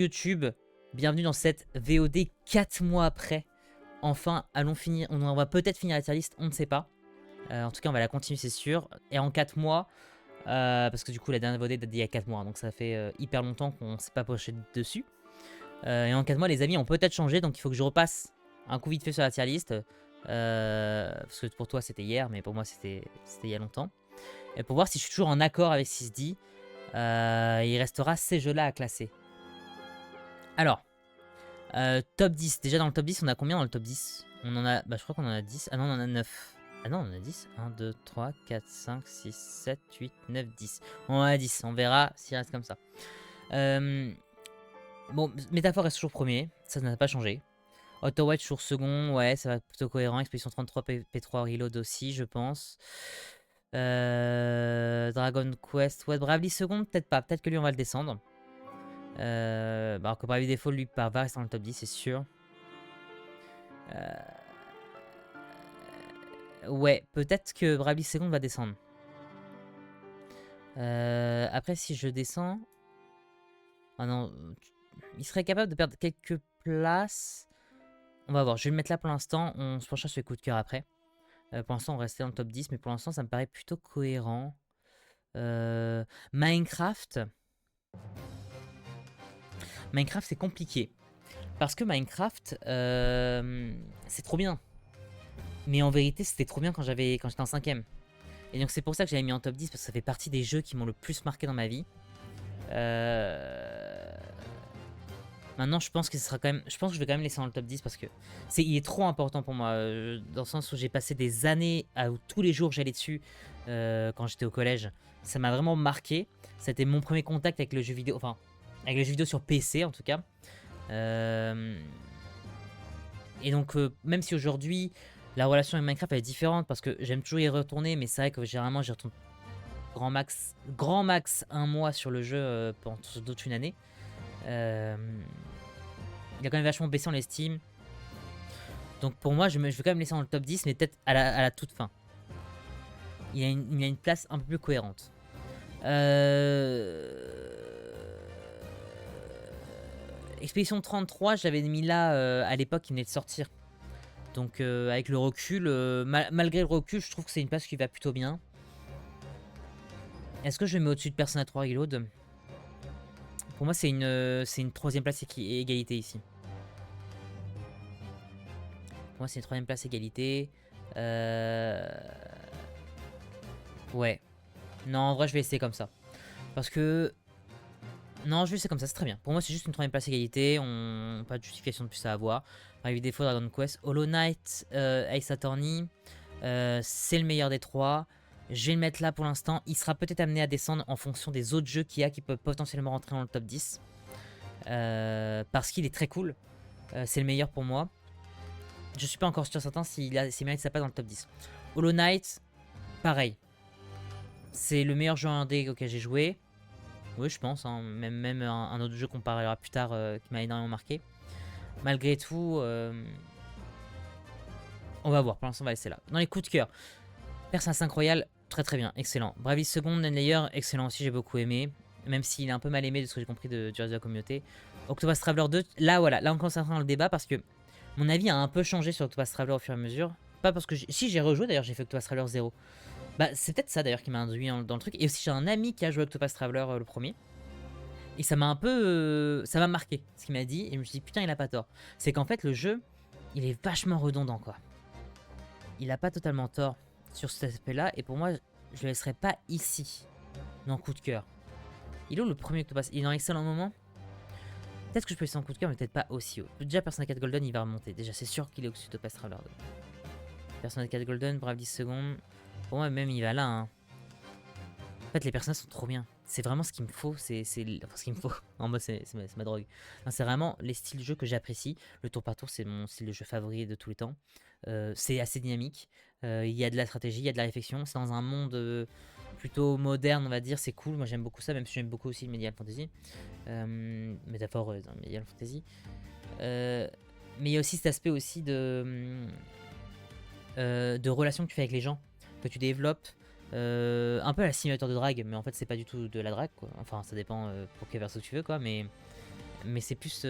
YouTube, bienvenue dans cette VOD 4 mois après. Enfin, allons finir, on va peut-être finir la tier list, on ne sait pas. En tout cas, on va la continuer, c'est sûr. Et en 4 mois, parce que du coup, la dernière VOD date d'il y a 4 mois, donc ça fait hyper longtemps qu'on ne s'est pas penché dessus. Et en 4 mois, les amis ont peut-être changé, donc il faut que je repasse un coup vite fait sur la tier list. Parce que pour toi, c'était hier, mais pour moi, c'était il y a longtemps. Et pour voir si je suis toujours en accord avec ce qui se dit, il restera ces jeux-là à classer. Alors, top 10. Déjà dans le top 10, on a combien dans le top 10? On en a, bah je crois qu'on en a 10. Ah non, on en a 9. Ah non, on en a 10. 1, 2, 3, 4, 5, 6, 7, 8, 9, 10. On en a 10. On verra s'il reste comme ça. Bon, Métaphore reste toujours premier. Ça n'a pas changé. Autowatch toujours second. Ouais, ça va plutôt cohérent. Expédition 33, P3 Reload aussi, je pense. Dragon Quest. Ouais, Bravely second, peut-être pas. Peut-être que lui, on va le descendre. Alors que Bravely Default, lui, va rester dans le top 10, c'est sûr. Ouais, peut-être que Bravely Second va descendre. Après, si je descends... Ah non, il serait capable de perdre quelques places. On va voir, je vais le mettre là pour l'instant. On se penchera sur les coups de cœur après. Pour l'instant, on restait dans le top 10, mais pour l'instant, ça me paraît plutôt cohérent. Minecraft. Minecraft, c'est compliqué. Parce que Minecraft, c'est trop bien. Mais en vérité, c'était trop bien quand j'étais en 5ème. Et donc c'est pour ça que j'avais mis en top 10, parce que ça fait partie des jeux qui m'ont le plus marqué dans ma vie. Maintenant, je pense que ce sera quand même. Je pense que je vais quand même laisser dans le top 10 parce que il est trop important pour moi. Dans le sens où j'ai passé des années où tous les jours j'allais dessus quand j'étais au collège. Ça m'a vraiment marqué. C'était mon premier contact avec le jeu vidéo. Enfin, avec le jeu vidéo sur PC en tout cas. Et donc, même si aujourd'hui la relation avec Minecraft elle est différente parce que j'aime toujours y retourner, mais c'est vrai que généralement j'y retourne grand max un mois sur le jeu pendant toute une année. Il a quand même vachement baissé en estime. Donc pour moi, je vais quand même laisser dans le top 10, mais peut-être à la toute fin. Il a une place un peu plus cohérente. Expédition 33, je l'avais mis là à l'époque, il venait de sortir. Donc avec le recul, malgré le recul, je trouve que c'est une place qui va plutôt bien. Est-ce que je le mets au-dessus de Persona 3 Reload? Pour moi, c'est une troisième place égalité ici. Pour moi, c'est une troisième place égalité. Ouais. Non, en vrai, je vais essayer comme ça. Parce que... Non, je vais essayer comme ça, c'est très bien. Pour moi, c'est juste une troisième place égalité. Pas de justification de plus à avoir. Par défaut, Dragon Quest. Hollow Knight, Ace Attorney. C'est le meilleur des trois. Je vais le mettre là pour l'instant. Il sera peut-être amené à descendre en fonction des autres jeux qu'il y a qui peuvent potentiellement rentrer dans le top 10. Parce qu'il est très cool. C'est le meilleur pour moi. Je suis pas encore sûr certain s'il mérite sa place dans le top 10. Hollow Knight, pareil. C'est le meilleur jeu indé auquel j'ai joué. Oui, je pense. Hein. Même un autre jeu qu'on parlera plus tard qui m'a énormément marqué. Malgré tout, on va voir. Pour l'instant, on va laisser là. Dans les coups de cœur. Persona 5 Royal, très très bien. Excellent. Bravely Second, Nanlayer, excellent aussi. J'ai beaucoup aimé. Même s'il est un peu mal aimé de ce que j'ai compris du reste de la communauté. Octopus Traveler 2, là voilà. Là, on commence à entrer dans le débat parce que mon avis a un peu changé sur Octopus Traveler au fur et à mesure. Pas parce que... Si, j'ai rejoué d'ailleurs, j'ai fait Octopus Traveler 0. Bah, c'est peut-être ça d'ailleurs qui m'a induit dans le truc. Et aussi, j'ai un ami qui a joué Octopus Traveler le premier. Et ça m'a un peu... ça m'a marqué, ce qu'il m'a dit. Et je me suis dit, putain, il a pas tort. C'est qu'en fait, le jeu, il est vachement redondant, quoi. Il a pas totalement tort sur cet aspect-là. Et pour moi, je le laisserai pas ici, dans coup de cœur. Il est où le premier Octopus? Il est dans excellent moment. Peut-être que je peux laisser en coup de cœur, mais peut-être pas aussi haut. Déjà, Persona 4 Golden, il va remonter. Déjà, c'est sûr qu'il est au-dessus de Octopus Traveler 2. Persona 4 Golden, Bravely Second. Pour moi, même, il va là, hein. En fait, les personnages sont trop bien. C'est vraiment ce qu'il me faut. C'est enfin, ce qu'il me faut. En mode, c'est ma drogue. C'est vraiment les styles de jeu que j'apprécie. Le tour par tour, c'est mon style de jeu favori de tous les temps. C'est assez dynamique. Il y a de la stratégie, il y a de la réflexion. C'est dans un monde plutôt moderne, on va dire. C'est cool. Moi, j'aime beaucoup ça, même si j'aime beaucoup aussi le Medieval Fantasy. Métaphore dans le Medieval Fantasy. Mais il y a aussi cet aspect aussi de relation que tu fais avec les gens, que tu développes. Un peu à la simulateur de drague, mais en fait c'est pas du tout de la drague quoi. Enfin ça dépend pour quel verso tu veux quoi, mais Mais c'est plus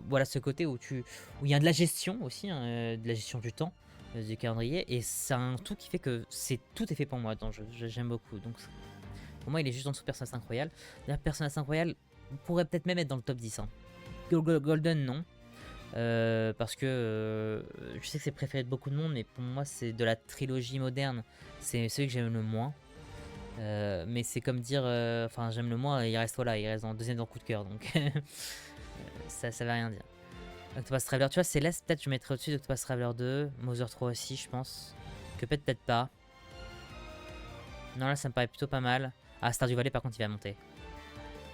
voilà, ce côté où il y a de la gestion aussi, hein, de la gestion du temps, du calendrier. Et c'est un tout qui fait que tout est fait pour moi dans le jeu. J'aime beaucoup. Donc pour moi, il est juste en dessous de Persona 5 Royal. D'ailleurs, Persona 5 Royal pourrait peut-être même être dans le top 10. Hein. Golden, non. Parce que je sais que c'est préféré de beaucoup de monde, mais pour moi, c'est de la trilogie moderne. C'est celui que j'aime le moins. Mais c'est comme dire, enfin, j'aime le moins, il reste voilà, il reste en deuxième dans le coup de cœur, donc ça veut rien dire. Octopus Traveler, tu vois, Céleste, peut-être je mettrais au-dessus d'Octopus Traveler 2, Mother 3 aussi, je pense. Que peut-être pas. Non, là, ça me paraît plutôt pas mal. Ah, Stardew Valley, par contre, il va monter.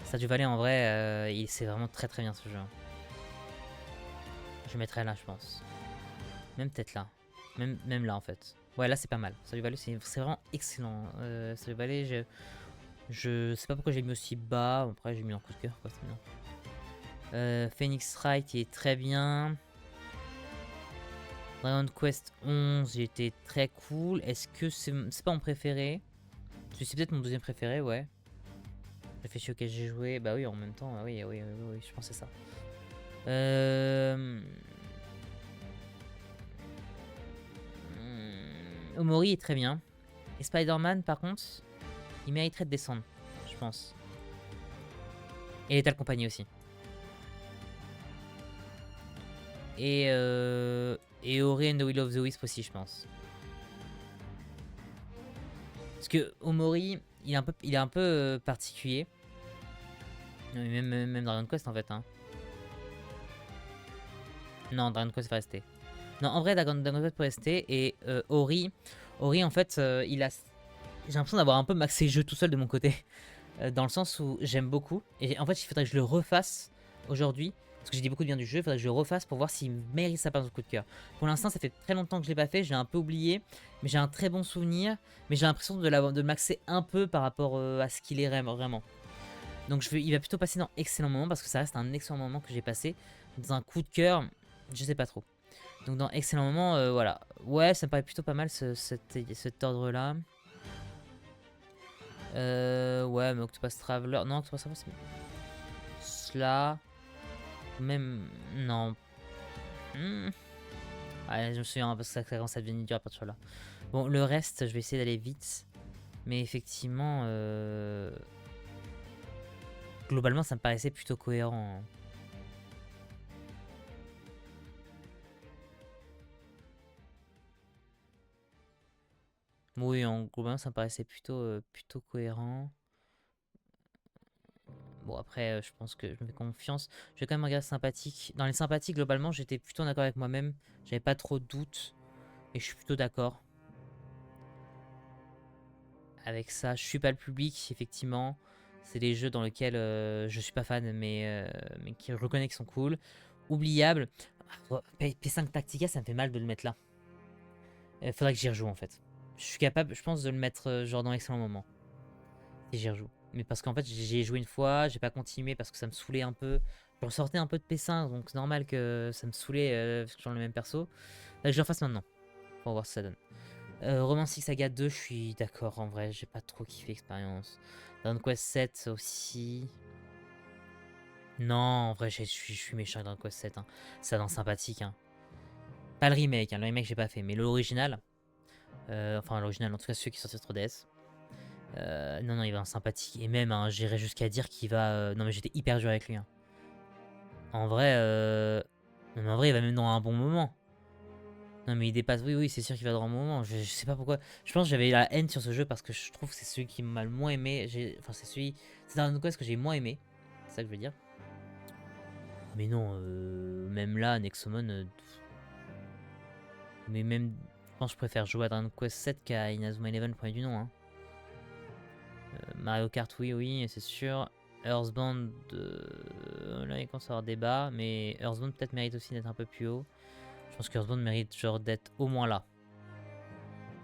Stardew Valley, en vrai, c'est vraiment très très bien ce jeu. Je mettrais là, je pense. Même peut-être là. Même là, en fait. Ouais, là, c'est pas mal. Stardew Valley, c'est vraiment excellent. Stardew Valley, je sais pas pourquoi j'ai mis aussi bas. Après, j'ai mis en coup de cœur, quoi, c'est bien. Phoenix Wright, il est très bien. Dragon Quest 11, il était très cool. Est-ce que c'est pas mon préféré? C'est peut-être mon deuxième préféré, ouais. Réfléchis auquel j'ai joué. Bah oui, en même temps, oui, je pensais ça. Omori est très bien. Et Spider-Man, par contre, il mériterait de descendre, je pense. Et Lethal Company aussi. Et Ori and the Will of the Wisp aussi, je pense. Parce que Omori, il est un peu particulier. Même Dragon Quest en fait. Hein. Non, Dragon Quest va rester. Non, en vrai, Dragon Quest peut rester. Et Ori en fait, il a. J'ai l'impression d'avoir un peu maxé le jeu tout seul de mon côté. Dans le sens où j'aime beaucoup. Et en fait, il faudrait que je le refasse aujourd'hui. Parce que j'ai dit beaucoup de bien du jeu. Il faudrait que je le refasse pour voir s'il mérite sa place de coup de cœur. Pour l'instant, ça fait très longtemps que je l'ai pas fait. J'ai un peu oublié. Mais j'ai un très bon souvenir. Mais j'ai l'impression de maxer un peu par rapport à ce qu'il est vraiment. Donc il va plutôt passer dans excellent moment. Parce que ça reste un excellent moment que j'ai passé. Dans un coup de cœur, je sais pas trop. Donc dans excellent moment, voilà. Ouais, ça me paraît plutôt pas mal cet ordre-là. Ouais, mais Octopus Traveler. Non, Octopus Traveler, c'est bien. Cela. Même. Non. Ouais, je me souviens parce que ça commence à devenir dur à partir de là. Bon, le reste, je vais essayer d'aller vite. Mais effectivement, globalement, ça me paraissait plutôt cohérent. Hein. Oui, globalement, ça me paraissait plutôt cohérent. Bon, après, je pense que je me fais confiance. Je vais quand même regarder sympathique. Dans les sympathiques, globalement, j'étais plutôt en accord avec moi-même. J'avais pas trop de doutes. Et je suis plutôt d'accord avec ça. Je suis pas le public, effectivement. C'est des jeux dans lesquels je suis pas fan, mais qui je reconnais qui sont cool. Oubliable. P5 Tactica, ça me fait mal de le mettre là. Faudrait que j'y rejoue, en fait. Je suis capable, je pense, de le mettre genre dans l'excellent moment. Si j'y rejoue. Mais parce qu'en fait, j'y ai joué une fois, j'ai pas continué parce que ça me saoulait un peu. Je ressortais un peu de P5, donc c'est normal que ça me saoulait parce que j'ai le même perso. Faudrait que je le refasse maintenant. Pour voir ce que ça donne. Romantic Saga 2, je suis d'accord en vrai, j'ai pas trop kiffé l'expérience. Dragon Quest 7 aussi. Non, en vrai, je suis méchant avec Dragon Quest 7. Hein. Ça dans sympathique. Hein. Pas le remake, hein, le remake j'ai pas fait, mais l'original. Enfin, l'original, en tout cas, ceux qui sortent sur 3DS. Non, il va en sympathique. Et même, hein, j'irais jusqu'à dire qu'il va. Non, mais j'étais hyper dur avec lui. Hein. En vrai, non, mais en vrai, il va même dans un bon moment. Non mais il dépasse, oui c'est sûr qu'il va dans un bon moment, je sais pas pourquoi. Je pense que j'avais la haine sur ce jeu parce que je trouve que c'est celui qui m'a le moins aimé. Enfin c'est Dragon Quest que j'ai moins aimé, c'est ça que je veux dire. Mais non, même là, Nexomon, mais même, je pense que je préfère jouer à Dragon Quest 7 qu'à Inazuma Eleven, premier du nom. Hein. Mario Kart, oui, c'est sûr. Earthbound, là il commence à avoir débat, mais Earthbound peut-être mérite aussi d'être un peu plus haut. Je pense que Earthbound mérite genre d'être au moins là.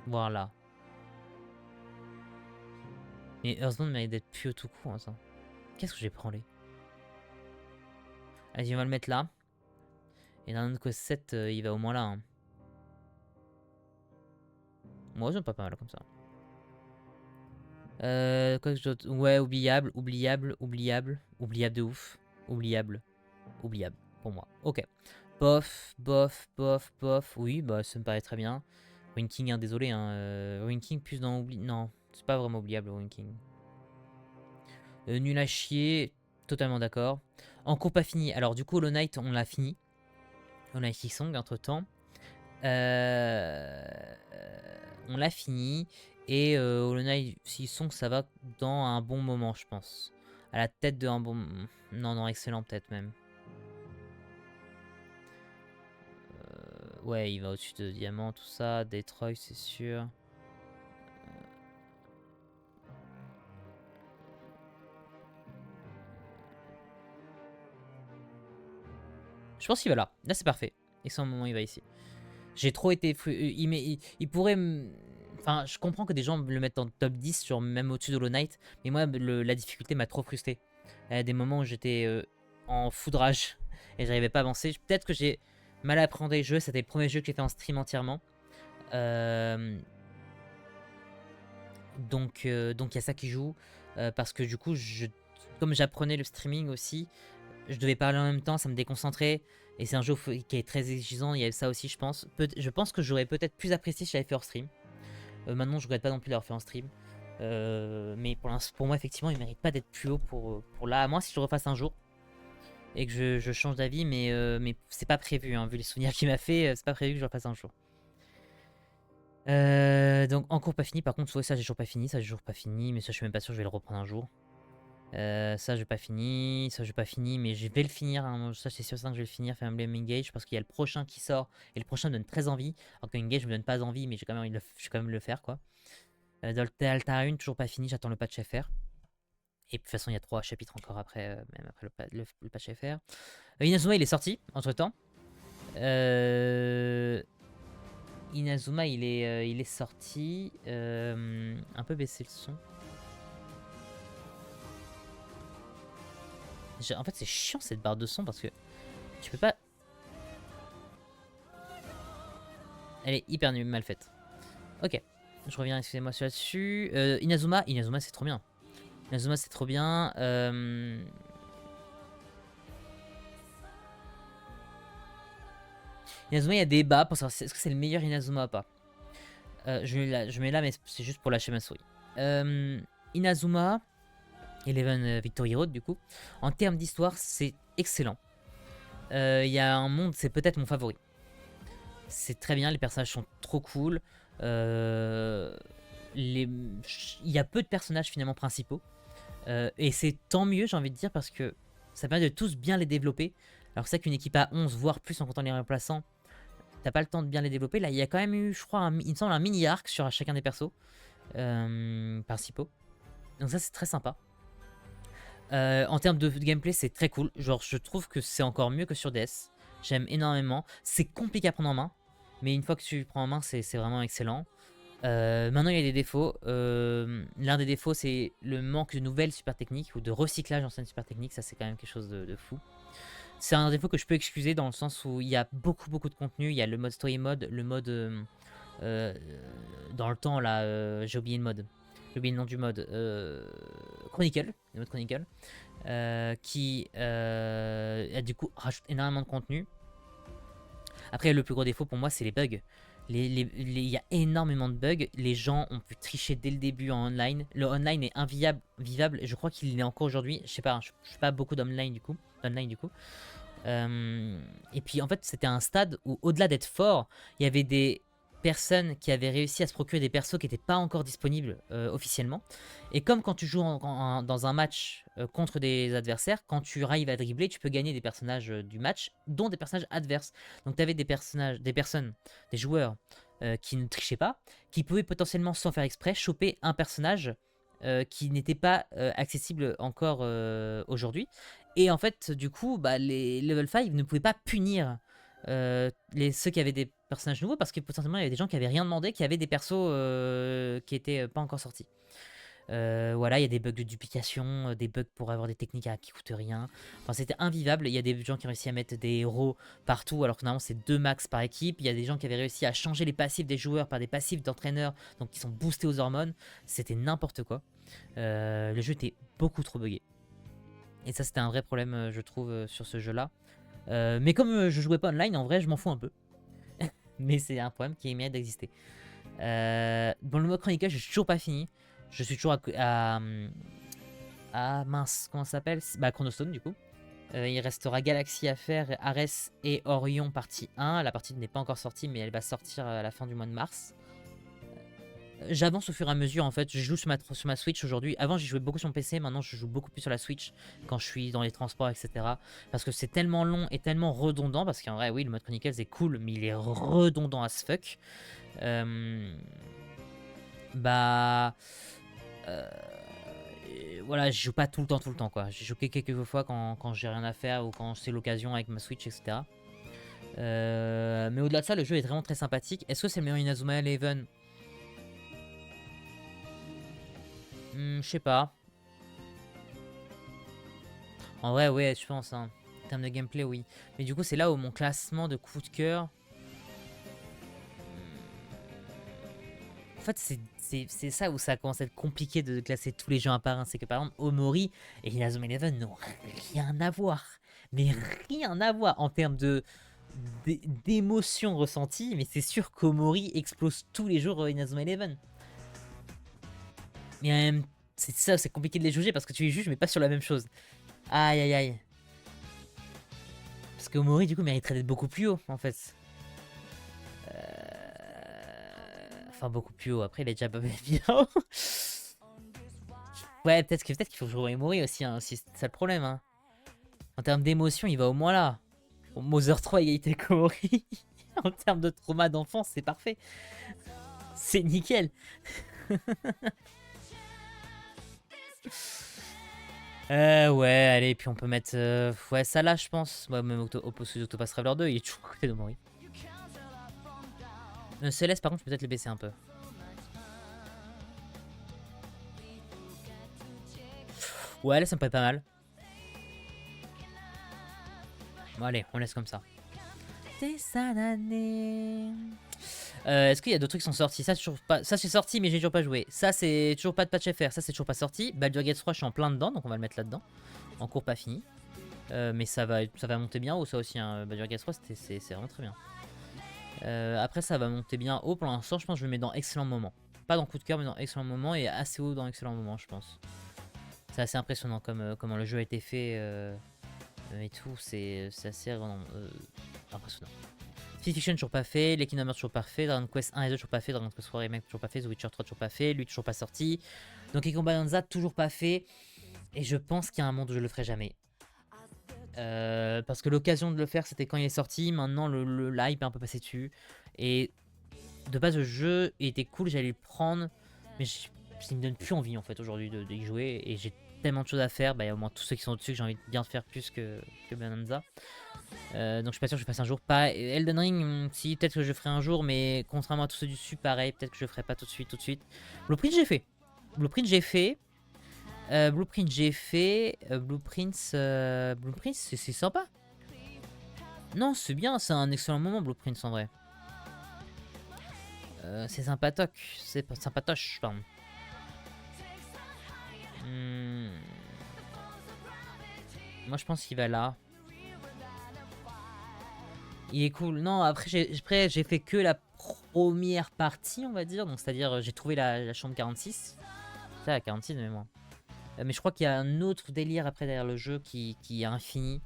Voire là. Mais Earthbound mérite d'être plus haut tout court. Hein, qu'est-ce que j'ai branlé? Allez, on va le mettre là. Et dans notre Quest 7, il va au moins là. Hein. Moi, j'aime pas mal comme ça. Quoi que d'autre? Ouais, oubliable de ouf. Oubliable. oubliable pour moi. Ok. Bof, bof, bof, bof. Oui, bah ça me paraît très bien. Ruin King, hein, désolé. Hein, Ruin King plus dans oubli. Non, c'est pas vraiment oubliable, Ruin King. Nul à chier, totalement d'accord. En cours pas fini. Alors du coup, Hollow Knight, on l'a fini. On a Song entre temps. On l'a fini. Et Hollow Knight Song, ça va dans un bon moment, je pense. À la tête d'un bon... Non, non, excellent peut-être même. Ouais, il va au-dessus de Diamant, tout ça. Detroit, c'est sûr. Je pense qu'il va là. Là, c'est parfait. Et c'est un moment, il va ici. J'ai trop été... Il pourrait... Enfin, je comprends que des gens le mettent en top 10, sur même au-dessus de Hollow Knight. Mais moi, la difficulté m'a trop frustré. Il y a des moments où j'étais en foudrage. Et j'arrivais pas à avancer. Peut-être que j'ai mal appréhendé le jeu. C'était le premier jeu que j'ai fait en stream entièrement. Donc il y a ça qui joue. Parce que du coup, comme j'apprenais le streaming aussi, je devais parler en même temps, ça me déconcentrait. Et c'est un jeu qui est très exigeant, il y a ça aussi, je pense. Je pense que j'aurais peut-être plus apprécié si j'avais fait hors stream. Maintenant, je regrette pas non plus d'avoir fait en stream. Mais pour moi, effectivement, il mérite pas d'être plus haut pour là. À moins si je le refasse un jour et que je change d'avis, mais c'est pas prévu, hein, vu les souvenirs qu'il m'a fait, c'est pas prévu que je le refasse un jour. Donc encore pas fini, par contre, ouais, ça j'ai toujours pas fini, mais ça je suis même pas sûr, je vais le reprendre un jour. Ça j'ai pas fini, mais je vais le finir, hein, ça c'est sûr que je vais le finir, Fire Emblem Engage, parce qu'il y a le prochain qui sort, et le prochain me donne très envie, alors que Engage me donne pas envie, mais j'ai quand même envie de le faire, quoi. Altar 1, toujours pas fini, j'attends le patch FR. Et de toute façon, il y a 3 chapitres encore après, même après le patch FR. Inazuma, il est sorti, entre temps. Inazuma, il est sorti. Un peu baisser le son. En fait, c'est chiant cette barre de son parce que tu peux pas. Elle est hyper nulle, mal faite. Ok, je reviens, excusez-moi là-dessus. Inazuma, c'est trop bien. Inazuma, c'est trop bien. Inazuma, il y a des bas pour savoir est-ce que c'est le meilleur Inazuma ou pas. Je mets là, mais c'est juste pour lâcher ma souris. Inazuma, Eleven Victory Road, du coup. En termes d'histoire, c'est excellent. Il y a un monde, c'est peut-être mon favori. C'est très bien, les personnages sont trop cool. Il y a peu de personnages finalement principaux. Et c'est tant mieux, j'ai envie de dire, parce que ça permet de tous bien les développer. Alors c'est vrai qu'une équipe à 11, voire plus en comptant les remplaçants, t'as pas le temps de bien les développer. Là, il y a quand même eu, je crois, il me semble, un mini-arc sur chacun des persos principaux. Donc ça, c'est très sympa. En termes de gameplay, c'est très cool. Genre, je trouve que c'est encore mieux que sur DS. J'aime énormément. C'est compliqué à prendre en main. Mais une fois que tu le prends en main, c'est vraiment excellent. Maintenant, il y a des défauts. L'un des défauts, c'est le manque de nouvelles super techniques ou de recyclage d'anciennes super techniques. Ça, c'est quand même quelque chose de fou. C'est un défaut que je peux excuser dans le sens où il y a beaucoup de contenu. Il y a le mode story mode, le mode dans le temps là, j'ai oublié le mode. J'ai oublié le nom du mode. Chronicle, le mode Chronicle, qui du coup rajoute énormément de contenu. Après, le plus gros défaut pour moi, c'est les bugs. Il y a énormément de bugs. Les gens ont pu tricher dès le début en online. Le online est invivable. Je crois qu'il l'est encore aujourd'hui. Je sais pas, je fais pas beaucoup d'online du coup. Et puis en fait, c'était un stade où, au-delà d'être fort, il y avait des personnes qui avaient réussi à se procurer des persos qui n'étaient pas encore disponibles officiellement. Et comme quand tu joues dans un match contre des adversaires, quand tu arrives à dribbler, tu peux gagner des personnages du match, dont des personnages adverses. Donc tu avais des joueurs qui ne trichaient pas, qui pouvaient potentiellement, sans faire exprès, choper un personnage qui n'était pas accessible encore aujourd'hui. Et en fait, du coup, bah, les level 5 ne pouvaient pas punir ceux qui avaient des personnages nouveaux parce que potentiellement il y avait des gens qui avaient rien demandé, qui avaient des persos qui étaient pas encore sortis. Voilà, il y a des bugs de duplication, des bugs pour avoir des techniques qui coûtent rien. Enfin, c'était invivable. Il y a des gens qui ont réussi à mettre des héros partout, alors que normalement c'est 2 max par équipe. Il y a des gens qui avaient réussi à changer les passifs des joueurs par des passifs d'entraîneurs, donc qui sont boostés aux hormones. C'était n'importe quoi. Le jeu était beaucoup trop buggé. Et ça, c'était un vrai problème, je trouve, sur ce jeu-là. Mais comme je jouais pas online, en vrai, je m'en fous un peu. Mais c'est un problème qui mérite d'exister. Bon, le mode Chronicle, j'ai toujours pas fini. Je suis toujours à mince, comment ça s'appelle? Bah, Chronostone, du coup. Il restera Galaxy à faire, Ares et Orion partie 1. La partie n'est pas encore sortie, mais elle va sortir à la fin du mois de mars. J'avance au fur et à mesure en fait, je joue sur ma Switch aujourd'hui. Avant j'y jouais beaucoup sur mon PC, maintenant je joue beaucoup plus sur la Switch quand je suis dans les transports, etc. Parce que c'est tellement long et tellement redondant, parce qu'en vrai oui le mode Chronicles est cool, mais il est redondant as fuck. Bah... voilà, je joue pas tout le temps quoi. J'ai joué quelques fois quand j'ai rien à faire ou quand c'est l'occasion avec ma Switch, etc. Mais au-delà de ça, le jeu est vraiment très sympathique. Est-ce que c'est le meilleur Inazuma Eleven? Je sais pas. En vrai, ouais, je pense. Hein. En termes de gameplay, oui. Mais du coup, c'est là où mon classement de coup de cœur. En fait, c'est ça où ça commence à être compliqué de classer tous les jeux un par un. C'est que par exemple, Omori et Inazuma Eleven n'ont rien à voir. Mais rien à voir en termes d'émotions ressenties. Mais c'est sûr qu'Omori explose tous les jours Inazuma Eleven. Mais c'est ça, c'est compliqué de les juger parce que tu les juges, mais pas sur la même chose. Aïe aïe aïe. Parce que Omori, du coup, mériterait d'être beaucoup plus haut, en fait. Enfin, beaucoup plus haut. Après, il est déjà pas bien haut. Ouais, peut-être qu'il faut jouer Omori aussi, hein, c'est ça le problème. Hein. En termes d'émotion, il va au moins là. Bon, Mother 3 égalité avec Omori. En termes de trauma d'enfance, c'est parfait. C'est nickel. Ouais, allez, puis on peut mettre... ouais, ça là, je pense. Ouais, même Octopus Traveler 2, il est toujours à côté d'Omori. Céleste, par contre, je peux peut-être le baisser un peu. Ouais, là, ça me paraît pas mal. Bon, allez, on laisse comme ça. Est-ce qu'il y a d'autres trucs qui sont sortis? Ça, c'est sorti, mais j'ai toujours pas joué. Ça, c'est toujours pas de patch FR. Ça, c'est toujours pas sorti. Baldur's Gate 3, je suis en plein dedans, donc on va le mettre là-dedans. En cours pas fini. Mais ça va monter bien haut, ça aussi. Hein. Baldur's Gate 3, c'est vraiment très bien. Après, ça va monter bien haut. Pour l'instant, je pense que je le mets dans excellent moment. Pas dans coup de cœur, mais dans excellent moment. Et assez haut dans excellent moment, je pense. C'est assez impressionnant comment le jeu a été fait et tout. C'est assez impressionnant. Fifth Fiction toujours pas fait, les Kingdom Hearts toujours pas fait, Dragon Quest 1 et 2 toujours pas fait, Dragon Quest 3 Remake toujours pas fait, The Witcher 3 toujours pas fait, lui toujours pas sorti. Donkey Kong Bonanza toujours pas fait. Et je pense qu'il y a un monde où je le ferai jamais. Parce que l'occasion de le faire c'était quand il est sorti, maintenant le hype est un peu passé dessus. Et de base le jeu était cool, j'allais le prendre, mais il me donne plus envie en fait aujourd'hui d'y jouer. Et j'ai tellement de choses à faire, bah il y a au moins tous ceux qui sont au-dessus que j'ai envie de bien faire plus que Bonanza. Donc je suis pas sûr que je fasse un jour. Pas Elden Ring, si peut-être que je ferai un jour, mais contrairement à tous ceux du dessus, pareil, peut-être que je ferai pas tout de suite. Blueprint j'ai fait. Blueprint j'ai fait. Blueprint c'est sympa. Non, c'est bien, c'est un excellent moment Blueprint en vrai. C'est sympatoche, sympatoche, pardon. Moi je pense qu'il va là. Il est cool. Non, après j'ai fait que la première partie, on va dire. Donc c'est-à-dire j'ai trouvé la chambre 46. Ça, la 46 de mémoire. Mais je crois qu'il y a un autre délire après derrière le jeu qui est infini.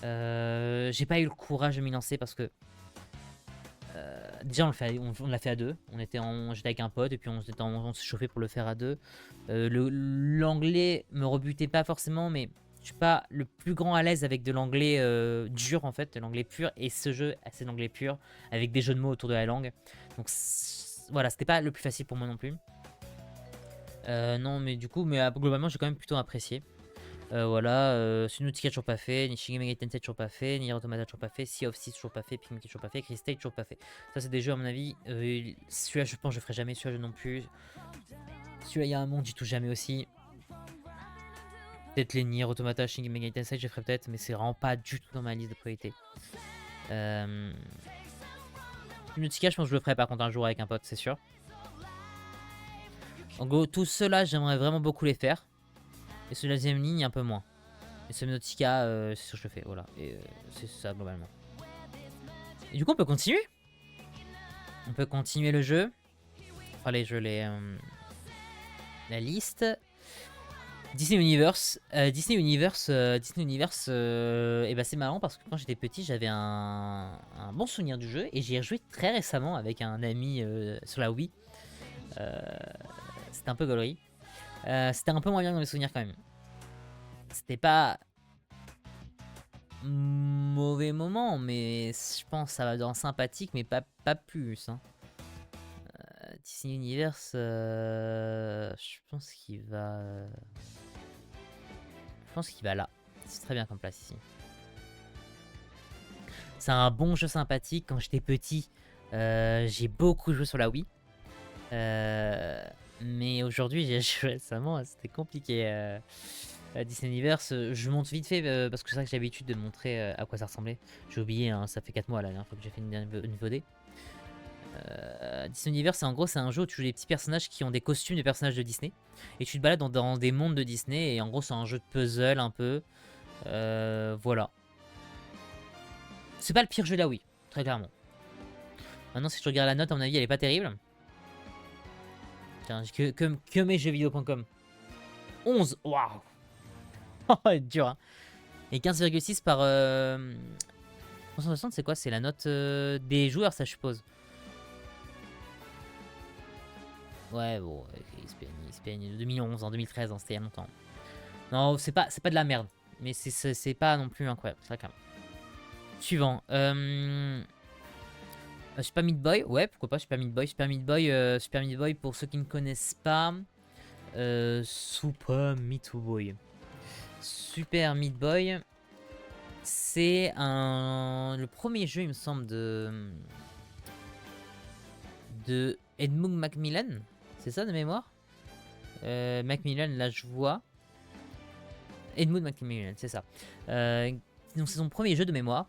J'ai pas eu le courage de m'y lancer parce que déjà on l'a fait à deux. J'étais avec un pote et puis on s'est chauffé pour le faire à deux. L'anglais me rebutait pas forcément, mais je suis pas le plus grand à l'aise avec de l'anglais dur en fait, de l'anglais pur. Et ce jeu, c'est de l'anglais pur avec des jeux de mots autour de la langue. Donc voilà, c'était pas le plus facile pour moi non plus. Non, mais du coup, globalement, j'ai quand même plutôt apprécié. Voilà, Sunoutika toujours pas fait, Nishige Megami Tensei toujours pas fait, Nier Automata toujours pas fait, Sea of Thieves toujours pas fait, Pikmin toujours pas fait, Crystal toujours pas fait. Ça, c'est des jeux à mon avis. Celui-là, je pense que je ferai jamais, celui-là, non plus. Celui-là, il y a un monde, j'y touche jamais aussi. Peut-être les Nier Automata, Shin Megami Tensei, je ferai peut-être, mais c'est vraiment pas du tout dans ma liste de priorité. Sunoutika, je pense que je le ferai par contre un jour avec un pote, c'est sûr. En gros, tout cela, j'aimerais vraiment beaucoup les faire. Et sur la deuxième ligne, un peu moins. Et Subnautica, c'est sûr que je le fais, voilà. Et c'est ça globalement. Et du coup, on peut continuer. On peut continuer le jeu. Enfin, les jeux, la liste. Disney Universe. Disney Universe, et bah c'est marrant parce que quand j'étais petit, j'avais un bon souvenir du jeu et j'y ai rejoué très récemment avec un ami sur la Wii. C'était un peu gaulerie. C'était un peu moins bien dans mes souvenirs quand même. C'était pas mauvais moment, mais je pense que ça va dans sympathique, mais pas plus. Hein. Disney Universe, je pense qu'il va. Je pense qu'il va là. C'est très bien comme place ici. C'est un bon jeu sympathique. Quand j'étais petit, j'ai beaucoup joué sur la Wii. Mais aujourd'hui, j'ai joué récemment. C'était compliqué. Disney Universe, je monte vite fait parce que c'est vrai que j'ai l'habitude de montrer à quoi ça ressemblait. J'ai oublié, hein, ça fait 4 mois la dernière fois que j'ai fait une VOD. Disney Universe, en gros, c'est un jeu où tu joues des petits personnages qui ont des costumes de personnages de Disney. Et tu te balades dans des mondes de Disney. Et en gros, c'est un jeu de puzzle un peu. Voilà. C'est pas le pire jeu de la Wii, très clairement. Maintenant, si je regarde la note, à mon avis, elle est pas terrible. Tiens, que mes jeuxvideo.com. 11, waouh. Oh, dur, hein. Et 15,6 par... 360, c'est quoi? C'est la note des joueurs, ça, je suppose. Ouais, bon, il se peigne 2011, en 2013, hein, c'était il y a longtemps. Non, c'est pas de la merde. Mais c'est pas non plus incroyable, c'est vrai quand même. Suivant. Super Meat Boy, ouais, pourquoi pas Super Meat Boy. Super Meat Boy, pour ceux qui ne connaissent pas. Super Meat Boy. Super Meat Boy, c'est le premier jeu, il me semble, de Edmund Macmillan. C'est ça de mémoire? Macmillan, là je vois. Edmund Macmillan, c'est ça. Donc c'est son premier jeu de mémoire.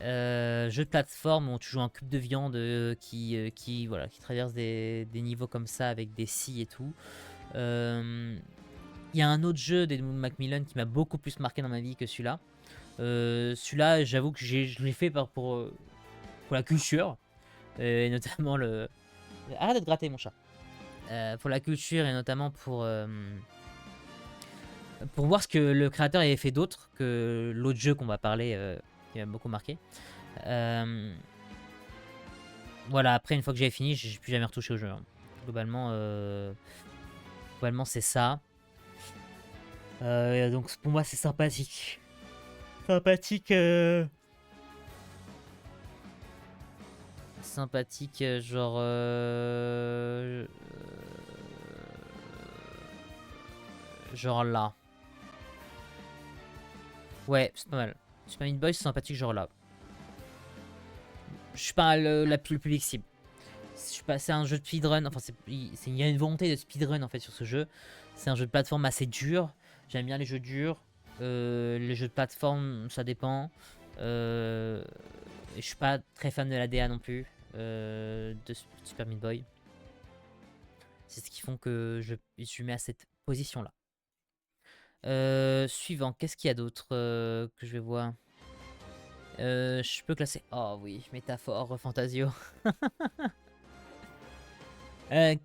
Jeu de plateforme où tu joues un cube de viande qui traverse des niveaux comme ça avec des scies et tout. Il y a un autre jeu d'Edmund Macmillan qui m'a beaucoup plus marqué dans ma vie que celui-là. Celui-là, j'avoue que je l'ai fait pour la culture. Et notamment le... Arrête de te gratter, mon chat. Pour la culture et notamment pour voir ce que le créateur avait fait d'autre que l'autre jeu qu'on va parler qui m'a beaucoup marqué. Voilà, après, une fois que j'avais fini, j'ai plus jamais retouché au jeu. Hein. Globalement, c'est ça. Donc pour moi, c'est sympathique. Sympathique, genre... genre là. Ouais, c'est pas mal. Super Meat Boy, c'est sympathique, genre là. Je suis pas le public cible. C'est un jeu de speedrun. Enfin, il y a une volonté de speedrun en fait sur ce jeu. C'est un jeu de plateforme assez dur. J'aime bien les jeux durs. Les jeux de plateforme, ça dépend. Je suis pas très fan de la DA non plus. De Super Meat Boy. C'est ce qui font que je mets à cette position là. Suivant, qu'est-ce qu'il y a d'autre que je vais voir? Je peux classer. Oh oui, métaphore, Fantasio. On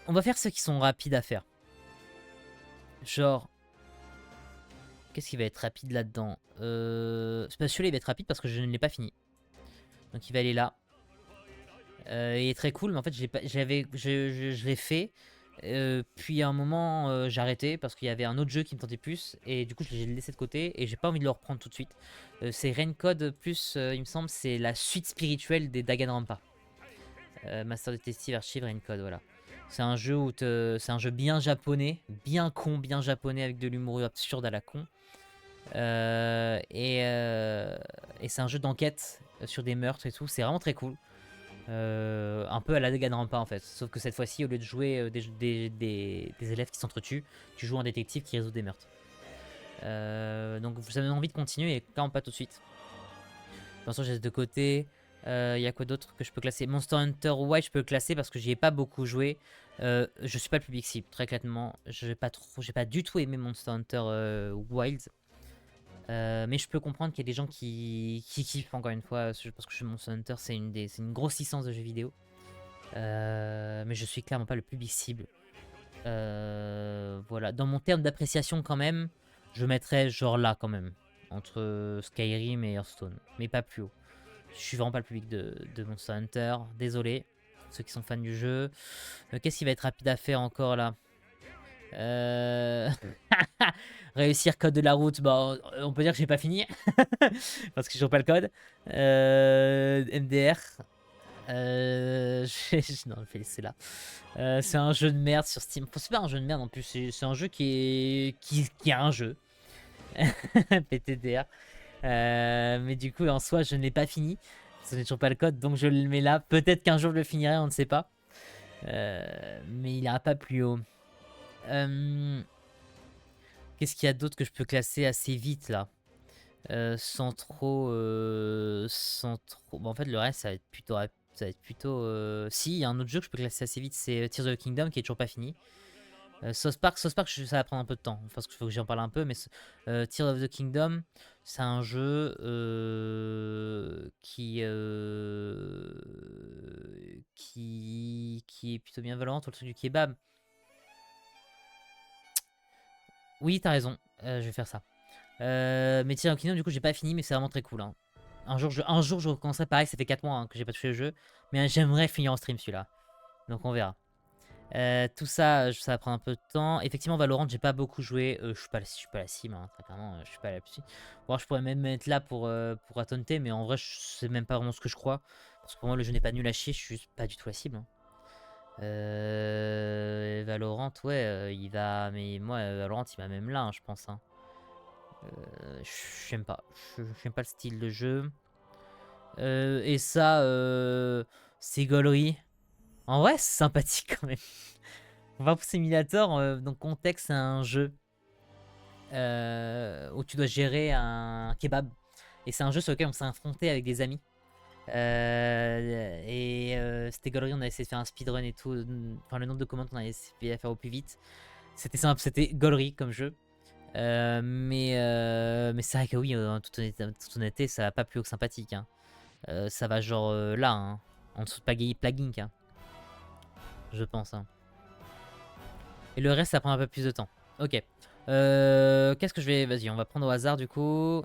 va faire ceux qui sont rapides à faire. Genre. Qu'est-ce qui va être rapide là-dedans? Celui-là il va être rapide parce que je ne l'ai pas fini. Donc il va aller là. Il est très cool, mais en fait je l'ai fait. Puis à un moment j'ai arrêté parce qu'il y avait un autre jeu qui me tentait plus. Et du coup je l'ai laissé de côté et j'ai pas envie de le reprendre tout de suite. C'est Raincode plus, il me semble, c'est la suite spirituelle des Danganronpa. Master Detective Archive Raincode, voilà. C'est un jeu c'est un jeu bien japonais, bien con, bien japonais avec de l'humour absurde à la con. Et c'est un jeu d'enquête sur des meurtres et tout. C'est vraiment très cool. Un peu à la Danganronpa en fait. Sauf que cette fois-ci, au lieu de jouer des élèves qui s'entretuent, tu joues un détective qui résout des meurtres. Donc ça me donne envie de continuer et clairement pas tout de suite. Pour l'instant, j'ai de côté. Il y a quoi d'autre que je peux classer? Monster Hunter Wilds, je peux le classer parce que j'y ai pas beaucoup joué. Je suis pas le public cible, très clairement. J'ai pas du tout aimé Monster Hunter Wilds. Mais je peux comprendre qu'il y a des gens qui kiffent, encore une fois, parce que Monster Hunter, c'est une grosse licence de jeux vidéo. Mais je suis clairement pas le public cible. Voilà, dans mon terme d'appréciation quand même, je mettrais genre là quand même, entre Skyrim et Hearthstone, mais pas plus haut. Je suis vraiment pas le public de Monster Hunter, désolé, ceux qui sont fans du jeu. Qu'est-ce qui va être rapide à faire encore là? Réussir code de la route, bah, on peut dire que j'ai pas fini, parce que j'ai toujours pas le code. MDR, non, je vais laisser là. C'est un jeu de merde sur Steam. Enfin, c'est pas un jeu de merde en plus, c'est un jeu qui est un jeu. PTDR. Mais du coup, en soi, je ne l'ai pas fini. Ce n'est toujours pas le code, donc je le mets là. Peut-être qu'un jour je le finirai, on ne sait pas. Mais il n'ira pas plus haut. Qu'est-ce qu'il y a d'autre que je peux classer assez vite là, sans trop, Bon, en fait, le reste, ça va être plutôt. Si, il y a un autre jeu que je peux classer assez vite, c'est Tears of the Kingdom qui est toujours pas fini. South Park, ça va prendre un peu de temps, parce qu'il faut que j'en parle un peu, mais Tears of the Kingdom, c'est un jeu qui est plutôt bien Valorant, le truc du kebab. Oui, t'as raison, je vais faire ça. Mais Tears of the Kingdom, du coup, j'ai pas fini, mais c'est vraiment très cool. Hein. Un jour, je recommencerai pareil, ça fait 4 mois que j'ai pas touché le jeu, mais j'aimerais finir en stream celui-là. Donc on verra. Tout ça, ça va prendre un peu de temps. Effectivement, Valorant, j'ai pas beaucoup joué. Je suis pas la cible, hein, très clairement. Je suis pas la cible. Bon, je pourrais même être là pour attenter, mais en vrai, c'est même pas vraiment ce que je crois. Parce que pour moi, le jeu n'est pas nul à chier, je suis juste pas du tout la cible. Hein. Valorant, ouais, il va. Mais moi, Valorant, il va même là, hein, je pense. Hein. J'aime pas. J'aime pas le style de jeu. Et ça, c'est gaulerie. En vrai, c'est sympathique quand même. Vapo Simulator, donc contexte, c'est un jeu où tu dois gérer un kebab. Et c'est un jeu sur lequel on s'est affronté avec des amis. C'était gaulerie, on a essayé de faire un speedrun et tout. Enfin, le nombre de commandes qu'on a essayé de faire au plus vite. C'était simple, c'était gaulerie comme jeu. Mais c'est vrai que oui, en toute honnêteté, ça va pas plus haut que sympathique. Hein. Ça va genre là, hein, en dessous de Plaguing, hein, je pense. Hein. Et le reste, ça prend un peu plus de temps. Ok. Qu'est-ce que je vais... Vas-y, on va prendre au hasard du coup.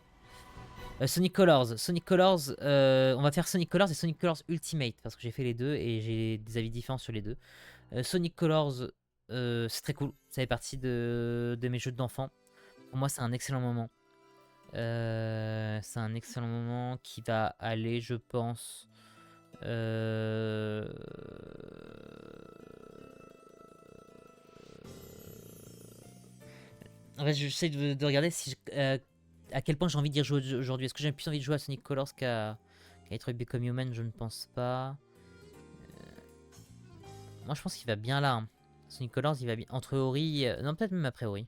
Sonic Colors. Sonic Colors, on va faire Sonic Colors et Sonic Colors Ultimate. Parce que j'ai fait les deux et j'ai des avis différents sur les deux. Sonic Colors, c'est très cool. Ça fait partie de mes jeux d'enfant. Pour moi, c'est un excellent moment. C'est un excellent moment qui va aller, je pense... En fait, j'essaie de regarder si à quel point j'ai envie d'y rejouer aujourd'hui. Est-ce que j'ai plus envie de jouer à Sonic Colors qu'à Detroit Become Human? Je ne pense pas. Moi, je pense qu'il va bien là. Hein. Sonic Colors, il va bien. Entre Ori. Non, peut-être même après Ori.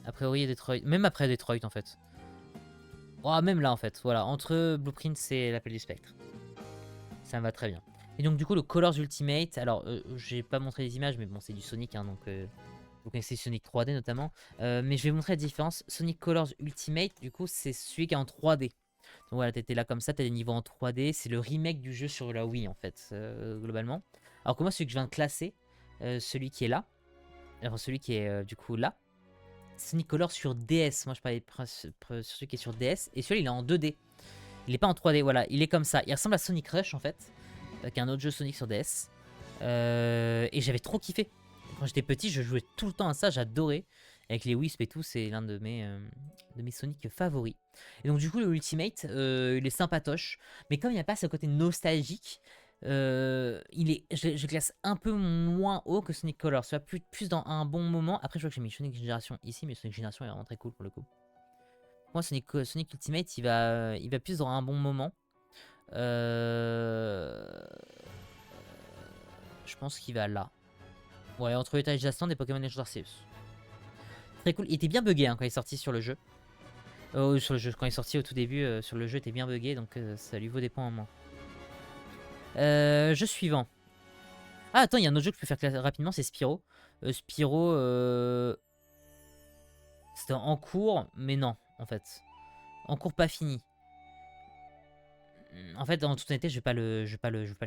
Après Ori et Detroit. Même après Detroit, en fait. Oh, même là, en fait. Voilà. Entre Blueprint et l'Appel du Spectre. Ça me va très bien. Et donc, du coup, le Colors Ultimate. Alors, j'ai pas montré les images, mais bon, c'est du Sonic. Hein, donc. Vous connaissez Sonic 3D notamment. Mais je vais vous montrer la différence. Sonic Colors Ultimate, du coup, c'est celui qui est en 3D. Donc voilà, t'étais là comme ça, t'as des niveaux en 3D. C'est le remake du jeu sur la Wii, en fait, globalement. Alors que moi, celui que je viens de classer, celui qui est là, enfin celui qui est du coup là, Sonic Colors sur DS. Moi, je parlais sur celui qui est sur DS. Et celui-là, il est en 2D. Il est pas en 3D, voilà. Il est comme ça. Il ressemble à Sonic Rush, en fait, qui est un autre jeu Sonic sur DS. Et j'avais trop kiffé. Quand j'étais petit, je jouais tout le temps à ça, j'adorais. Avec les Wisp et tout, c'est l'un de mes Sonic favoris. Et donc du coup, le Ultimate, il est sympatoche. Mais comme il n'y a pas ce côté nostalgique, je classe un peu moins haut que Sonic Colors. Ça va plus dans un bon moment. Après, je vois que j'ai mis Sonic Generation ici, mais Sonic Generation est vraiment très cool pour le coup. Moi, Sonic Ultimate, il va plus dans un bon moment. Je pense qu'il va là. Ouais, entre l'étage d'Aston et Pokémon Legends Arceus. Très cool. Il était bien bugué hein, quand il est sorti sur le jeu. Sur le jeu. Quand il est sorti au tout début, sur le jeu, il était bien bugué. Donc ça lui vaut des points en moins. Jeu suivant. Ah, attends, il y a un autre jeu que je peux faire rapidement, c'est Spyro. Spyro. C'était en cours, mais non, en fait. En cours pas fini. En fait, en toute honnêteté, je vais pas le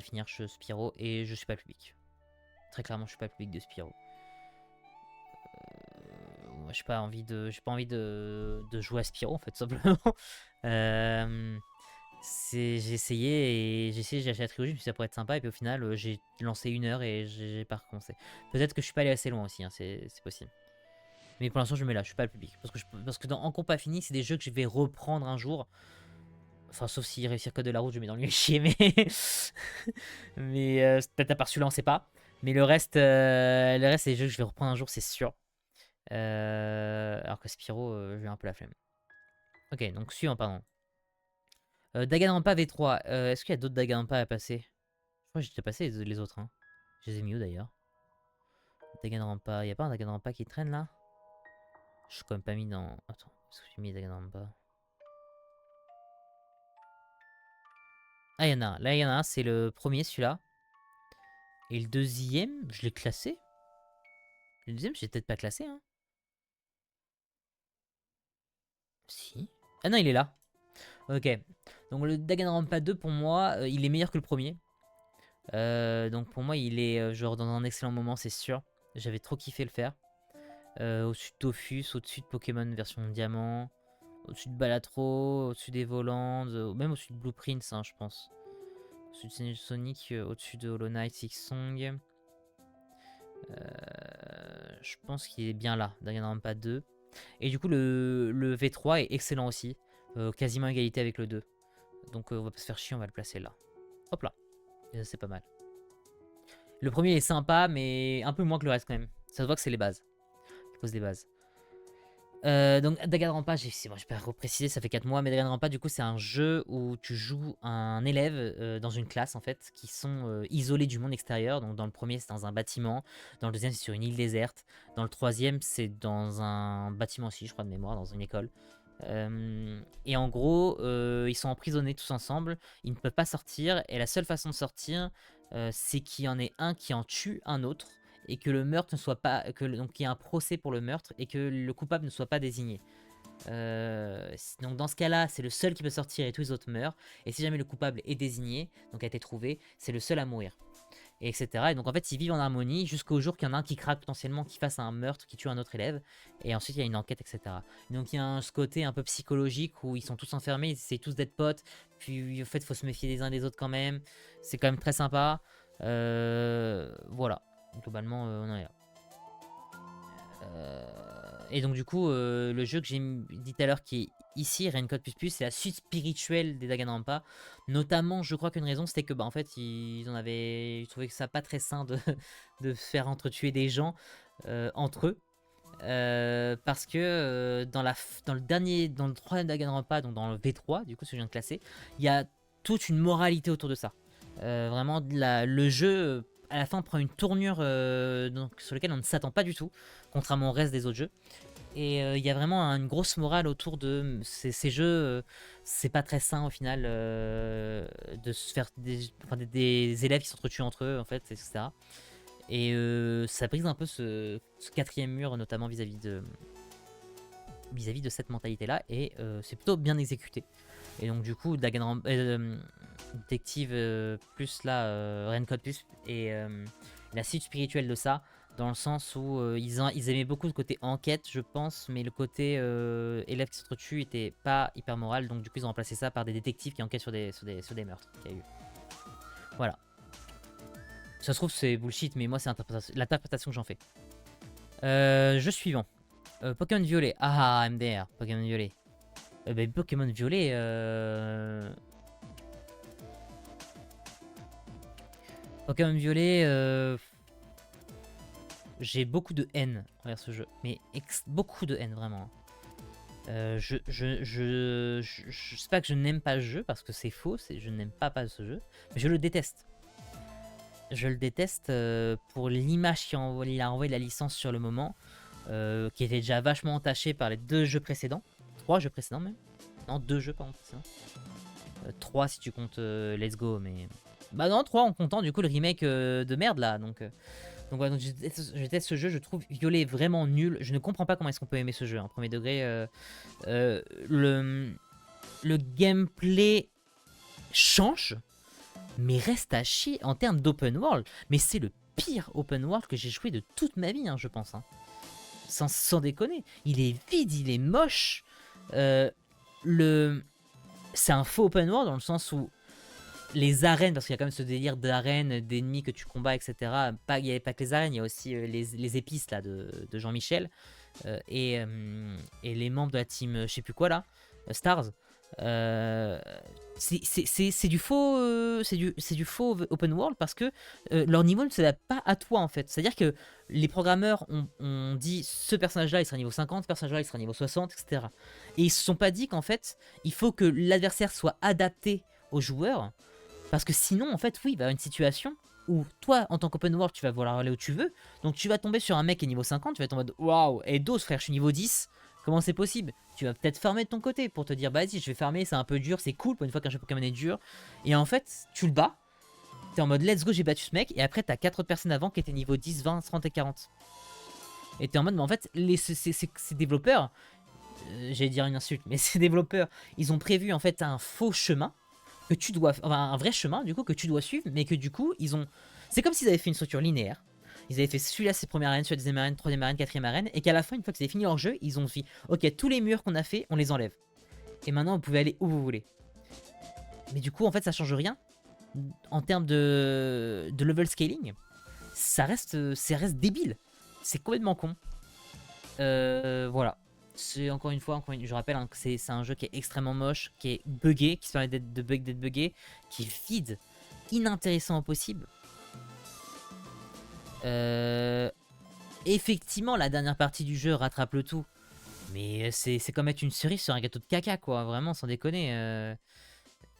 finir, Spyro, et je suis pas le public. Très clairement, je suis pas le public de Spyro. J'ai pas envie de jouer à Spyro, en fait, tout simplement. J'ai essayé, j'ai acheté la trilogie, je me suis dit ça pourrait être sympa, et puis au final, j'ai lancé 1 heure et j'ai pas recommencé. Peut-être que je suis pas allé assez loin aussi, hein, c'est possible. Mais pour l'instant, je me mets là, je suis pas le public. Parce que dans En compas fini, c'est des jeux que je vais reprendre un jour. Enfin, sauf si réussir code de la route, je mets dans le chier, mais. Mais peut-être à part celui-là, on sait pas. Mais le reste, c'est des jeux que je vais reprendre un jour, c'est sûr. Alors que Spyro, j'ai un peu la flemme. Ok, donc suivant, pardon. Danganronpa V3. Est-ce qu'il y a d'autres Danganronpa à passer? Je crois que j'ai déjà passé les autres. Hein. Je les ai mis où d'ailleurs? Danganronpa. Il y a pas un Danganronpa qui traîne là? Je suis quand même pas mis dans. Attends, est-ce que j'ai mis Danganronpa? Ah, il y en a un. Là, il y en a un, c'est le premier, celui-là. Et le deuxième, je l'ai classé. Le deuxième, je l'ai peut-être pas classé. Hein. Si. Ah non, il est là. Ok. Donc le Danganronpa 2, pour moi, il est meilleur que le premier. Donc pour moi, il est genre dans un excellent moment, c'est sûr. J'avais trop kiffé le faire. Au-dessus de Dofus, au-dessus de Pokémon version diamant, au-dessus de Balatro, au-dessus des Volandes, même au-dessus de Blueprints, hein, je pense. Au-dessus de Sonic, au-dessus de Hollow Knight, Six-Song. Je pense qu'il est bien là, Danganronpa 2. Et du coup, le V3 est excellent aussi. Quasiment égalité avec le 2. Donc on va pas se faire chier, on va le placer là. Hop là. Et ça, c'est pas mal. Le premier est sympa, mais un peu moins que le reste quand même. Ça se voit que c'est les bases. Qui posent des bases. Donc Danganronpa, je vais pas repréciser, ça fait 4 mois, mais Danganronpa du coup c'est un jeu où tu joues un élève dans une classe en fait, qui sont isolés du monde extérieur. Donc dans le premier c'est dans un bâtiment, dans le deuxième c'est sur une île déserte, dans le troisième c'est dans un bâtiment aussi je crois de mémoire, dans une école. Et en gros ils sont emprisonnés tous ensemble, ils ne peuvent pas sortir, et la seule façon de sortir c'est qu'il y en ait un qui en tue un autre, et que le meurtre ne soit pas, donc qu'il y ait un procès pour le meurtre et que le coupable ne soit pas désigné. Donc dans ce cas-là, c'est le seul qui peut sortir et tous les autres meurent. Et si jamais le coupable est désigné, donc a été trouvé, c'est le seul à mourir. Et etc. Et donc en fait, ils vivent en harmonie jusqu'au jour qu'il y en a un qui craque potentiellement, qui fasse un meurtre, qui tue un autre élève. Et ensuite, il y a une enquête, etc. Donc il y a ce côté un peu psychologique où ils sont tous enfermés, ils essayent tous d'être potes. Puis en fait, il faut se méfier des uns des autres quand même. C'est quand même très sympa. Voilà. Globalement, on en est là. Et donc du coup, le jeu que j'ai dit tout à l'heure qui est ici, Raincode++, c'est la suite spirituelle des Danganronpa. Notamment, je crois qu'une raison, c'était que en fait, ils trouvaient que ça pas très sain de faire entretuer des gens entre eux. Parce que dans le troisième Danganronpa, donc dans le V3, du coup, ce que je viens de classer, il y a toute une moralité autour de ça. Vraiment, le jeu, à la fin, prend une tournure sur laquelle on ne s'attend pas du tout, contrairement au reste des autres jeux. Et il y a vraiment une grosse morale autour de ces jeux. C'est pas très sain au final de se faire des élèves qui s'entretuent entre eux, en fait, etc. Et ça brise un peu ce quatrième mur, notamment vis-à-vis de cette mentalité-là. Et c'est plutôt bien exécuté. Et donc du coup, Détective plus là, Raincode plus et la suite spirituelle de ça, dans le sens où ils aimaient beaucoup le côté enquête, je pense, mais le côté élève qui s'entretue était pas hyper moral, donc du coup ils ont remplacé ça par des détectives qui enquêtent sur des meurtres qu'il y a eu. Voilà. Ça se trouve c'est bullshit, mais moi c'est l'interprétation que j'en fais. Jeu suivant. Pokémon Violet. Ah, MDR, Pokémon Violet. Pokémon Violet, Pokémon Violet, j'ai beaucoup de haine envers ce jeu, mais beaucoup de haine vraiment. Je sais pas que je n'aime pas le jeu parce que c'est faux, je n'aime pas ce jeu, mais je le déteste. Je le déteste pour l'image qu'il a envoyé de la licence sur le moment, qui était déjà vachement entachée par les 2 jeux précédents, 3 jeux précédents même. Non, 2 jeux pardon précédents. 3 si tu comptes Let's Go, mais... Bah non, 3 en comptant du coup le remake de merde là, donc voilà, donc je déteste ce jeu, je trouve Violet vraiment nul, je ne comprends pas comment est-ce qu'on peut aimer ce jeu, hein, premier degré. le gameplay change, mais reste à chier en termes d'open world. Mais c'est le pire open world que j'ai joué de toute ma vie, hein, je pense. Hein. Sans déconner. Il est vide, il est moche. C'est un faux open world dans le sens où les arènes, parce qu'il y a quand même ce délire d'arènes, d'ennemis que tu combats, etc. Il n'y avait pas que les arènes, il y a aussi les épices là, de Jean-Michel et les membres de la team, je sais plus quoi là, Stars. C'est du faux, c'est du faux open world parce que leur niveau ne s'adapte pas à toi en fait. C'est-à-dire que les programmeurs ont dit ce personnage-là il sera niveau 50, ce personnage-là il sera niveau 60, etc. Et ils se sont pas dit qu'en fait il faut que l'adversaire soit adapté aux joueurs. Parce que sinon, en fait, oui, il va y avoir une situation où toi, en tant qu'open world, tu vas vouloir aller où tu veux. Donc tu vas tomber sur un mec qui est niveau 50, tu vas être en mode waouh, et dose frère, je suis niveau 10. Comment c'est possible? Tu vas peut-être farmer de ton côté pour te dire bah vas-y, je vais farmer, c'est un peu dur, c'est cool pour une fois qu'un jeu Pokémon est dur. Et en fait, tu le bats, t'es en mode let's go, j'ai battu ce mec, et après t'as 4 autres personnes avant qui étaient niveau 10, 20, 30 et 40. Et t'es en mode, mais en fait, ces développeurs, j'allais dire une insulte, mais ces développeurs, ils ont prévu en fait un faux chemin que tu dois, enfin un vrai chemin du coup que tu dois suivre, mais que du coup ils ont, c'est comme s'ils avaient fait une structure linéaire. Ils avaient fait celui-là c'est première arène, celui-là deuxième arène, troisième arène, quatrième arène, et qu'à la fin une fois qu'ils avaient fini leur jeu, ils ont dit ok tous les murs qu'on a fait, on les enlève. Et maintenant vous pouvez aller où vous voulez. Mais du coup en fait ça change rien en termes de level scaling. Ça reste débile. C'est complètement con. Voilà. C'est encore une fois, je rappelle hein, que c'est un jeu qui est extrêmement moche, qui est buggé, qui se permet d'être buggé, qui est vide, inintéressant au possible. Effectivement, la dernière partie du jeu rattrape le tout. Mais c'est comme mettre une cerise sur un gâteau de caca, quoi. Vraiment, sans déconner.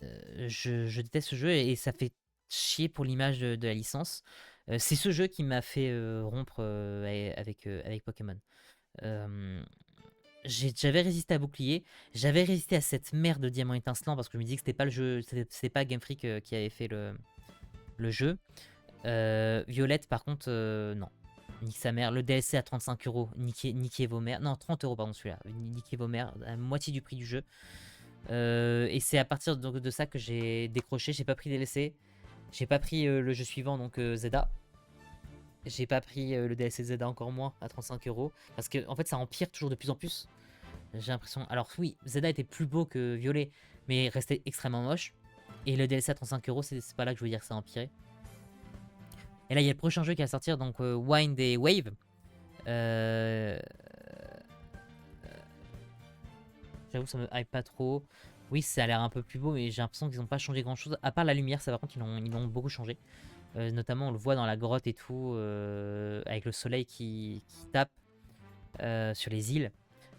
Je déteste ce jeu et ça fait chier pour l'image de la licence. C'est ce jeu qui m'a fait rompre avec Pokémon. J'avais résisté à Bouclier, j'avais résisté à cette merde de Diamant étincelant parce que je me disais que c'était pas le jeu, c'était pas Game Freak qui avait fait le jeu. Violette par contre non, nique sa mère, le DLC à 35€, niquez vos mères, non 30€ pardon celui-là, niquez vos mères, à moitié du prix du jeu. Et c'est à partir de ça que j'ai décroché, j'ai pas pris DLC, j'ai pas pris le jeu suivant donc Zelda. J'ai pas pris le DLC Zelda encore moins à 35€. Parce que en fait ça empire toujours de plus en plus. J'ai l'impression. Alors oui, Zelda était plus beau que Violet, mais restait extrêmement moche. Et le DLC à 35€, c'est pas là que je veux dire que ça a empiré. Et là il y a le prochain jeu qui va sortir, donc Wind et Wave. J'avoue ça me hype pas trop. Oui ça a l'air un peu plus beau, mais j'ai l'impression qu'ils n'ont pas changé grand chose. À part la lumière, ça par contre ils l'ont beaucoup changé. Notamment on le voit dans la grotte et tout, avec le soleil qui tape sur les îles.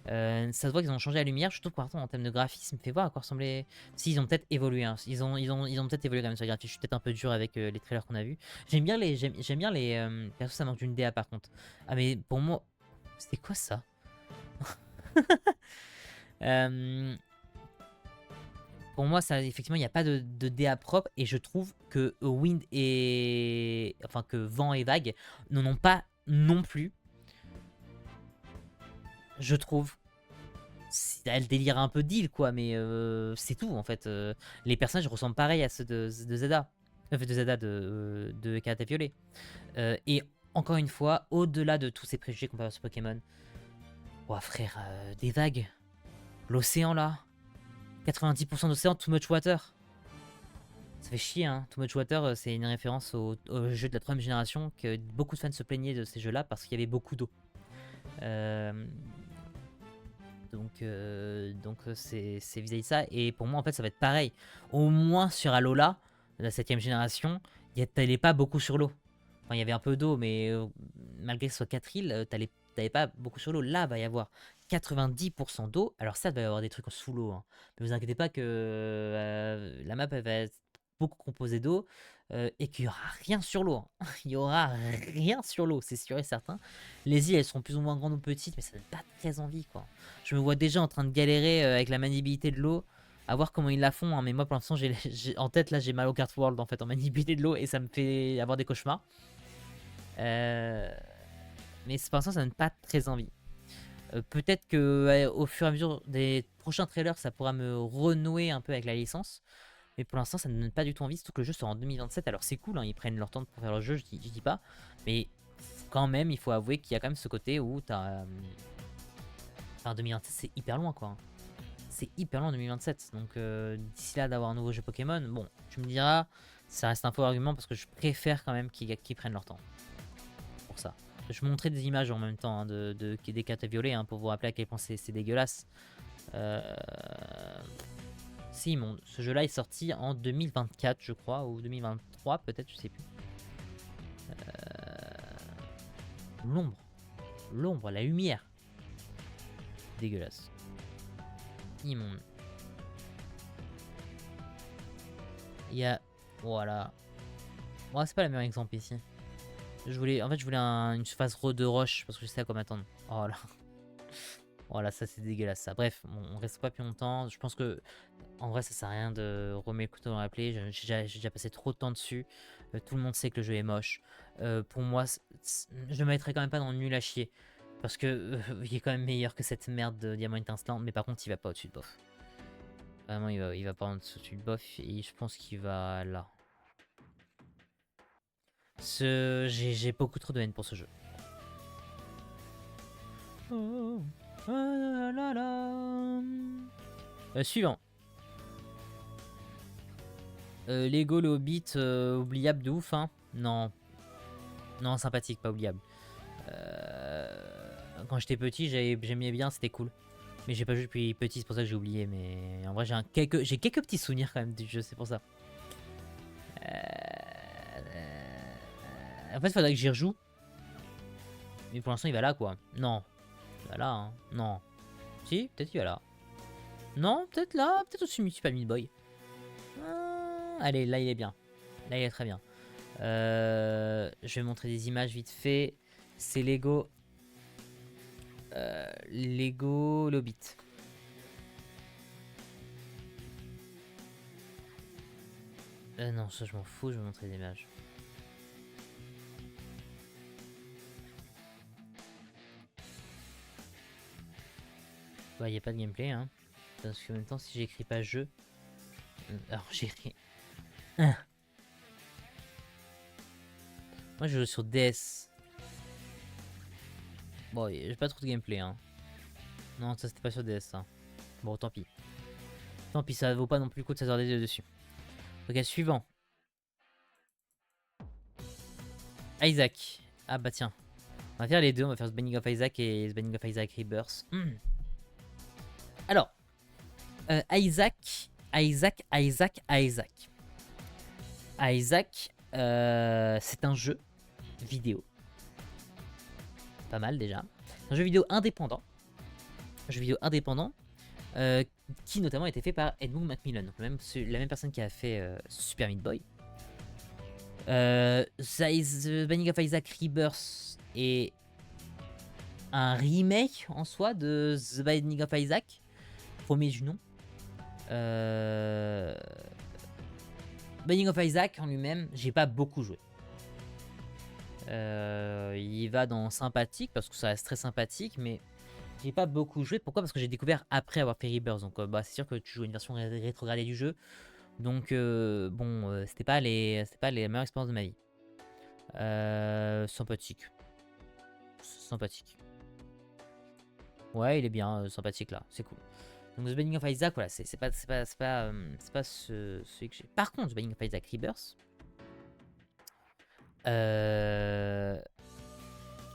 Ça se voit qu'ils ont changé la lumière. Je trouve que en termes de graphisme, me fait voir à quoi ressemblait. Si ils ont peut-être évolué, hein. Ils ont peut-être évolué quand même sur les graphismes. Je suis peut-être un peu dur avec les trailers qu'on a vus. J'aime bien les perso, ça manque d'une DA par contre. Ah mais pour moi, c'était quoi ça? Pour moi, ça, effectivement, il n'y a pas de DA propre et je trouve que Wind et. Enfin, que Vent et Vague n'en ont pas non plus. Je trouve. Elle délire un peu d'île, quoi, mais c'est tout en fait. Les personnages ressemblent pareil à ceux de Zelda. De Zelda de Karate Violet. Et encore une fois, au-delà de tous ces préjugés qu'on peut avoir sur Pokémon. Ouah, frère, des vagues. L'océan là. 90% d'océan, Too Much Water. Ça fait chier, hein. Too Much Water, c'est une référence au jeu de la 3ème génération, que beaucoup de fans se plaignaient de ces jeux-là parce qu'il y avait beaucoup d'eau. Donc c'est vis-à-vis de ça. Et pour moi, en fait, ça va être pareil. Au moins sur Alola, la 7ème génération, t'allais pas beaucoup sur l'eau. Enfin, il y avait un peu d'eau, mais malgré que ce soit 4 îles, t'allais pas beaucoup sur l'eau. Là, va y avoir 90% d'eau. Alors ça, il va y avoir des trucs sous l'eau. Hein. Ne vous inquiétez pas que la map elle va être beaucoup composée d'eau et qu'il n'y aura rien sur l'eau. Hein. Il y aura rien sur l'eau, c'est sûr et certain. Les îles, elles seront plus ou moins grandes ou petites, mais ça donne pas très envie, quoi. Je me vois déjà en train de galérer avec la maniabilité de l'eau, à voir comment ils la font. Hein. Mais moi, pour l'instant, en tête, là, j'ai Mario Kart World en fait en maniabilité de l'eau et ça me fait avoir des cauchemars. Mais pour l'instant, ça donne pas très envie. Peut-être que ouais, au fur et à mesure des prochains trailers, ça pourra me renouer un peu avec la licence. Mais pour l'instant, ça ne me donne pas du tout envie, surtout que le jeu sort en 2027. Alors c'est cool, hein, ils prennent leur temps pour faire le jeu, je dis pas. Mais quand même, il faut avouer qu'il y a quand même ce côté où t'as... Enfin, 2027, c'est hyper loin, quoi. C'est hyper loin 2027. Donc d'ici là, d'avoir un nouveau jeu Pokémon, bon, tu me diras, ça reste un faux argument parce que je préfère quand même qu'ils prennent leur temps. Pour ça. Je montrais des images en même temps hein, des cartes violets hein, pour vous rappeler à quel point c'est dégueulasse. Si, ce jeu-là est sorti en 2024, je crois, ou 2023, peut-être, je sais plus. L'ombre. L'ombre, la lumière. Dégueulasse. Immonde. Il y a... Voilà. Bon, c'est pas le meilleur exemple ici. En fait, je voulais une phase de roche parce que je sais à quoi m'attendre. Oh là. Voilà, ça c'est dégueulasse ça. Bref, on reste pas plus longtemps. Je pense que en vrai ça sert à rien de remettre le couteau dans la plaie. J'ai déjà passé trop de temps dessus. Tout le monde sait que le jeu est moche. Pour moi, je le mettrais quand même pas dans le nul à chier. Parce que il est quand même meilleur que cette merde de Diamant Étincelant. Mais par contre, il va pas au-dessus de bof. Vraiment, il va pas au-dessus de bof. Et je pense qu'il va là. J'ai beaucoup trop de haine pour ce jeu. Oh. Ah là là. Suivant. Lego le Hobbit, oubliable de ouf, hein. Non. Non, sympathique, pas oubliable. Quand j'étais petit, j'aimais bien, c'était cool. Mais j'ai pas joué depuis petit, c'est pour ça que j'ai oublié. Mais en vrai, j'ai quelques petits souvenirs quand même du jeu, c'est pour ça. En fait, il faudrait que j'y rejoue. Mais pour l'instant, il va là, quoi. Non. Il va là, hein. Non. Si, peut-être il va là. Non, peut-être là. Peut-être au Super Meat Boy. Allez, là, il est bien. Là, il est très bien. Je vais montrer des images vite fait. C'est Lego. Lego Hobbit. Non, ça je m'en fous, je vais montrer des images. Bah, il n'y a pas de gameplay, hein. Parce qu'en même temps, si j'écris pas jeu. Alors, j'écris. Moi, je joue sur DS. Bon, j'ai pas trop de gameplay, hein. Non, ça c'était pas sur DS, ça. Bon, tant pis. Tant pis, ça vaut pas non plus le coup de s'attarder dessus. Ok, suivant. Isaac. Ah bah tiens. On va faire les deux, on va faire The Binding of Isaac et The Binding of Isaac Rebirth. Alors, Isaac, c'est un jeu vidéo. Pas mal déjà. Un jeu vidéo indépendant. Un jeu vidéo indépendant qui notamment a été fait par Edmund Macmillan, donc la même personne qui a fait Super Meat Boy. The Binding of Isaac Rebirth est un remake en soi de The Binding of Isaac, premier du nom. Binding of Isaac en lui-même, j'ai pas beaucoup joué. Il va dans sympathique parce que ça reste très sympathique, mais j'ai pas beaucoup joué. Pourquoi? Parce que j'ai découvert après avoir fait Rebirth. Donc bah, c'est sûr que tu joues une version rétrogradée du jeu. Donc bon, c'était pas les meilleures expériences de ma vie. Sympathique. Sympathique. Ouais, il est bien sympathique là, c'est cool. Donc The Binding of Isaac, voilà, c'est pas celui que j'ai. Par contre, The Binding of Isaac Rebirth,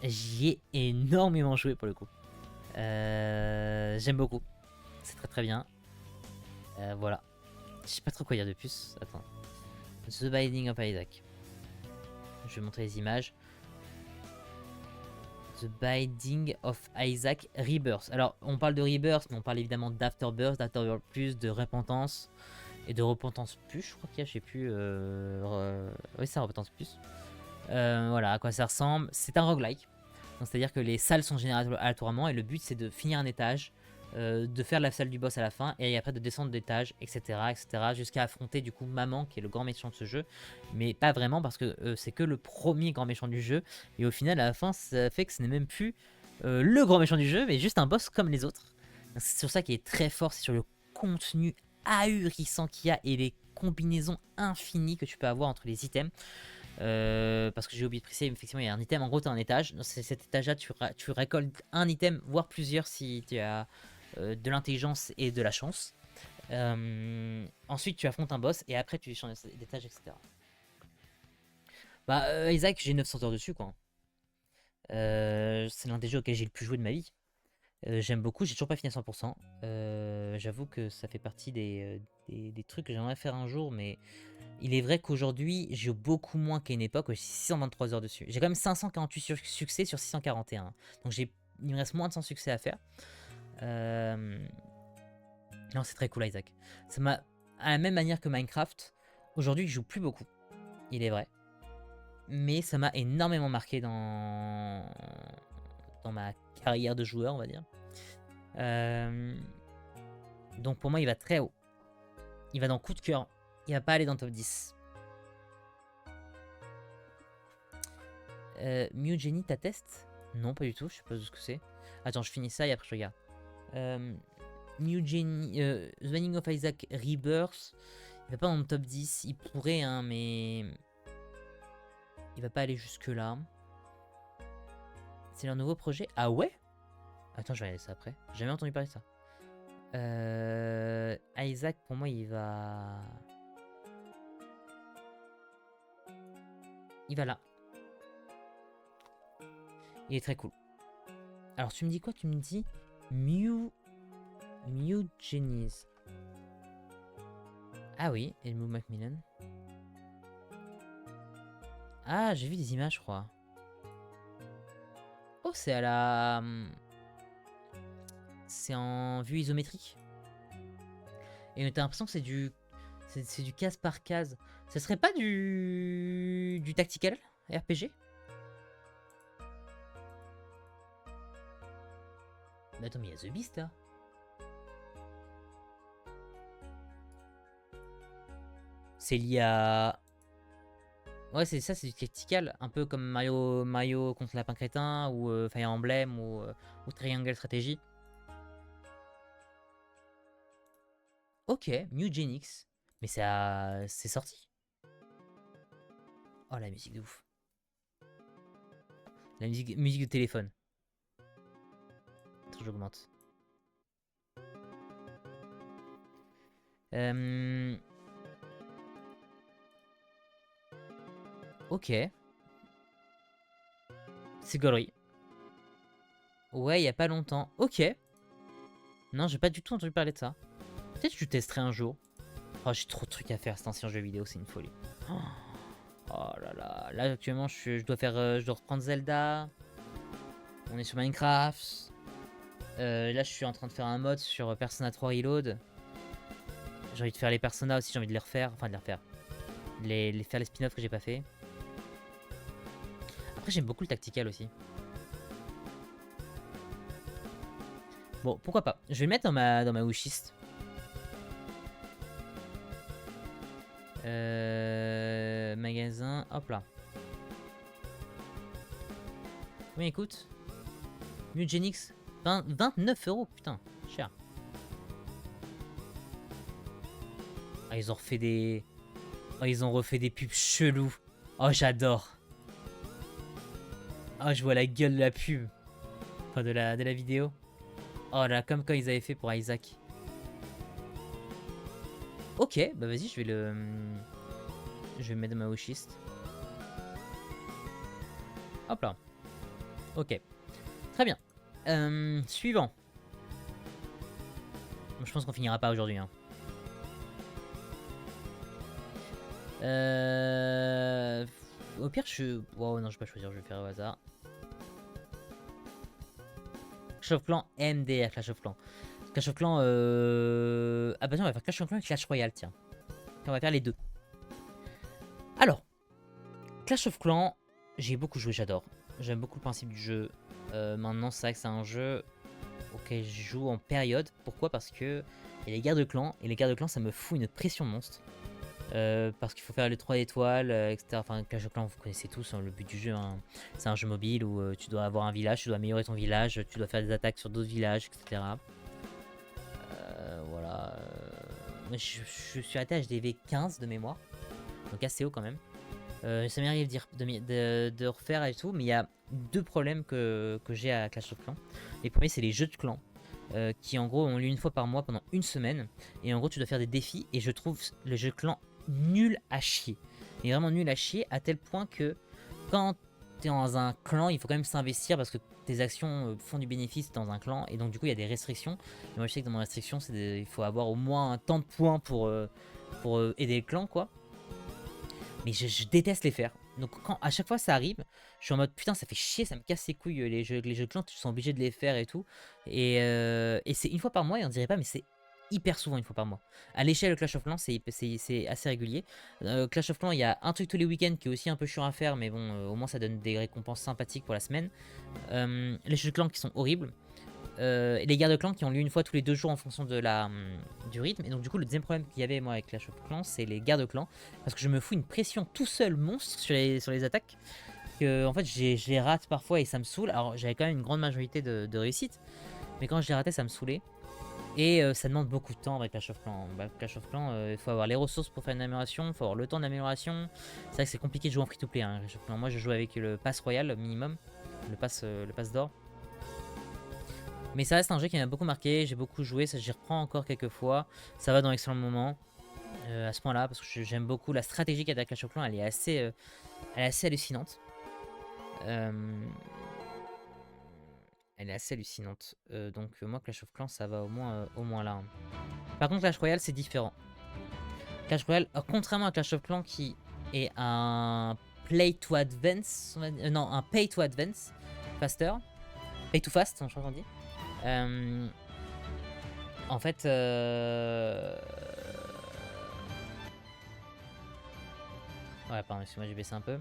j'y ai énormément joué pour le coup. J'aime beaucoup. C'est très très bien. Voilà. Je sais pas trop quoi dire de plus. Attends. The Binding of Isaac. Je vais montrer les images. The Binding of Isaac Rebirth. Alors, on parle de Rebirth, mais on parle évidemment d'Afterbirth, d'Afterbirth Plus, de Repentance et de Repentance Plus. Je crois qu'il y a, je sais plus. Oui, c'est Repentance Plus. Voilà à quoi ça ressemble. C'est un roguelike. C'est-à-dire que les salles sont générées aléatoirement et le but c'est de finir un étage, de faire la salle du boss à la fin et après de descendre d'étage, etc. jusqu'à affronter du coup Maman qui est le grand méchant de ce jeu. Mais pas vraiment parce que c'est que le premier grand méchant du jeu. Et au final à la fin ça fait que ce n'est même plus le grand méchant du jeu, mais juste un boss comme les autres. C'est sur ça qui est très fort, c'est sur le contenu ahurissant qu'il y a et les combinaisons infinies que tu peux avoir entre les items. Parce que j'ai oublié de préciser, effectivement, il y a un item. En gros, tu as un étage. Dans cet étage-là, tu récoltes un item, voire plusieurs si tu as de l'intelligence et de la chance. Ensuite, tu affrontes un boss et après, tu changes d'étage, etc. Bah, Isaac, j'ai 900 heures dessus, quoi. C'est l'un des jeux auxquels j'ai le plus joué de ma vie. J'aime beaucoup, j'ai toujours pas fini à 100%. J'avoue que ça fait partie des trucs que j'aimerais faire un jour, mais il est vrai qu'aujourd'hui, j'ai beaucoup moins qu'à une époque où j'ai 623 heures dessus. J'ai quand même 548 succès sur 641. Donc il me reste moins de 100 succès à faire. Non, c'est très cool, Isaac. Ça m'a, à la même manière que Minecraft, aujourd'hui, je joue plus beaucoup. Il est vrai. Mais ça m'a énormément marqué dans ma carrière de joueur, on va dire. Donc pour moi, il va très haut. Il va dans coup de cœur. Il va pas aller dans le top 10. Mewgenie, t'as test? Non, pas du tout. Je sais pas ce que c'est. Attends, je finis ça et après je regarde. Mewgenie, The Binding of Isaac Rebirth. Il va pas dans le top 10. Il pourrait, hein, mais il va pas aller jusque là. C'est leur nouveau projet. Ah ouais? Attends, je vais regarder ça après. J'ai jamais entendu parler de ça. Isaac, pour moi, il va... Il va là. Il est très cool. Alors, tu me dis quoi? Tu me dis Mewgenies. Ah oui, et le Move Macmillan. Ah, j'ai vu des images, je crois. Oh, c'est à la... C'est en vue isométrique. Et t'as l'impression que c'est du... C'est du case par case. Ce serait pas du tactical RPG? Mais attends, mais il y a The Beast là. C'est lié à... Ouais, c'est ça, c'est du tactical. Un peu comme Mario contre Lapin Crétin ou Fire Emblem ou Triangle Strategy. Ok, Mewgenix. Mais c'est sorti. Oh, la musique de ouf. La musique de téléphone. Attends, j'augmente. Ok. C'est gaulerie. Ouais, il y a pas longtemps. Ok. Non, j'ai pas du tout entendu parler de ça. Peut-être que je testerai un jour. Oh, j'ai trop de trucs à faire, cet ancien jeu vidéo, c'est une folie. Oh là là. Là, actuellement, je dois reprendre Zelda. On est sur Minecraft. Là, je suis en train de faire un mode sur Persona 3 Reload. J'ai envie de faire les Persona aussi, j'ai envie de les refaire. Enfin, de les refaire. Faire les spin-offs que j'ai pas fait. Après, j'aime beaucoup le tactical aussi. Bon, pourquoi pas. Je vais le mettre dans ma wishlist. Magasin, hop là. Oui, écoute. Mewgenix, 29 €, putain, cher. Ah, ils ont refait des... Oh, ils ont refait des pubs chelous. Oh, j'adore. Oh, je vois la gueule de la pub. Enfin, de la vidéo. Oh là, comme quand ils avaient fait pour Isaac. Ok, bah vas-y, je vais le mettre dans ma wishlist. Hop là. Ok. Très bien. Suivant. Je pense qu'on finira pas aujourd'hui. Hein. Au pire, wow, non, je vais pas choisir, je vais faire au hasard. Clash of Clans MDR, Clash of Clans. Clash of Clans. Ah bah tiens, on va faire Clash of Clans et Clash Royale, tiens. On va faire les deux. Alors, Clash of Clans, j'ai beaucoup joué, j'adore. J'aime beaucoup le principe du jeu. Maintenant, c'est vrai que c'est un jeu auquel je joue en période. Pourquoi? Parce que il y a les guerres de clans. Et les guerres de clans, ça me fout une pression monstre. Parce qu'il faut faire les 3 étoiles, etc. Enfin, Clash of Clans, vous connaissez tous hein, le but du jeu. Hein. C'est un jeu mobile où tu dois avoir un village, tu dois améliorer ton village, tu dois faire des attaques sur d'autres villages, etc. Voilà. Je suis arrêté à HDV 15 de mémoire, donc assez haut quand même. Ça m'arrive de refaire et tout, mais il y a deux problèmes que j'ai à Clash of Clans. Les premiers, c'est les jeux de clans. Qui en gros ont lieu une fois par mois pendant une semaine. Et en gros, tu dois faire des défis. Et je trouve le jeu de clan nul à chier. Et vraiment nul à chier à tel point que quand tu es dans un clan, il faut quand même s'investir parce que tes actions font du bénéfice dans un clan. Et donc, du coup, il y a des restrictions. Et moi, je sais que dans mes restrictions, il faut avoir au moins un temps de points pour aider le clan, quoi. Mais je déteste les faire. Donc quand à chaque fois ça arrive, je suis en mode putain ça fait chier, ça me casse les couilles les jeux de clans, tu sont obligés de les faire et tout. Et c'est une fois par mois et on dirait pas mais c'est hyper souvent une fois par mois. À l'échelle de Clash of Clans c'est assez régulier. Clash of Clans il y a un truc tous les week-ends qui est aussi un peu chiant à faire mais bon au moins ça donne des récompenses sympathiques pour la semaine. Les jeux de clans qui sont horribles. Et les guerres de clans qui ont lieu une fois tous les 2 jours en fonction de du rythme. Et donc du coup le deuxième problème qu'il y avait moi avec Clash of Clans c'est les guerres de clans. Parce que je me fous une pression tout seul monstre sur les attaques. Que en fait je les rate parfois et ça me saoule. Alors j'avais quand même une grande majorité de réussite. Mais quand je les ratais ça me saoulait. Et ça demande beaucoup de temps avec Clash of Clans. Bah, Clash of Clans, il faut avoir les ressources pour faire une amélioration, il faut avoir le temps d'amélioration. C'est vrai que c'est compliqué de jouer en free to play. Hein, Clash of Clans. Moi je joue avec le pass royal minimum, le pass d'or. Mais ça reste un jeu qui m'a beaucoup marqué, j'ai beaucoup joué, ça j'y reprends encore quelques fois. Ça va dans l'excellent moment à ce point-là, parce que j'aime beaucoup la stratégie qu'a Clash of Clans, elle est assez hallucinante. Elle est assez hallucinante. Donc moi Clash of Clans ça va au moins là. Hein. Par contre Clash Royale c'est différent. Clash Royale, contrairement à Clash of Clans qui est un play to advance, non un pay to advance, faster, pay to fast, je crois qu'on dit. En fait, ouais, pardon, excuse-moi, j'ai baissé un peu.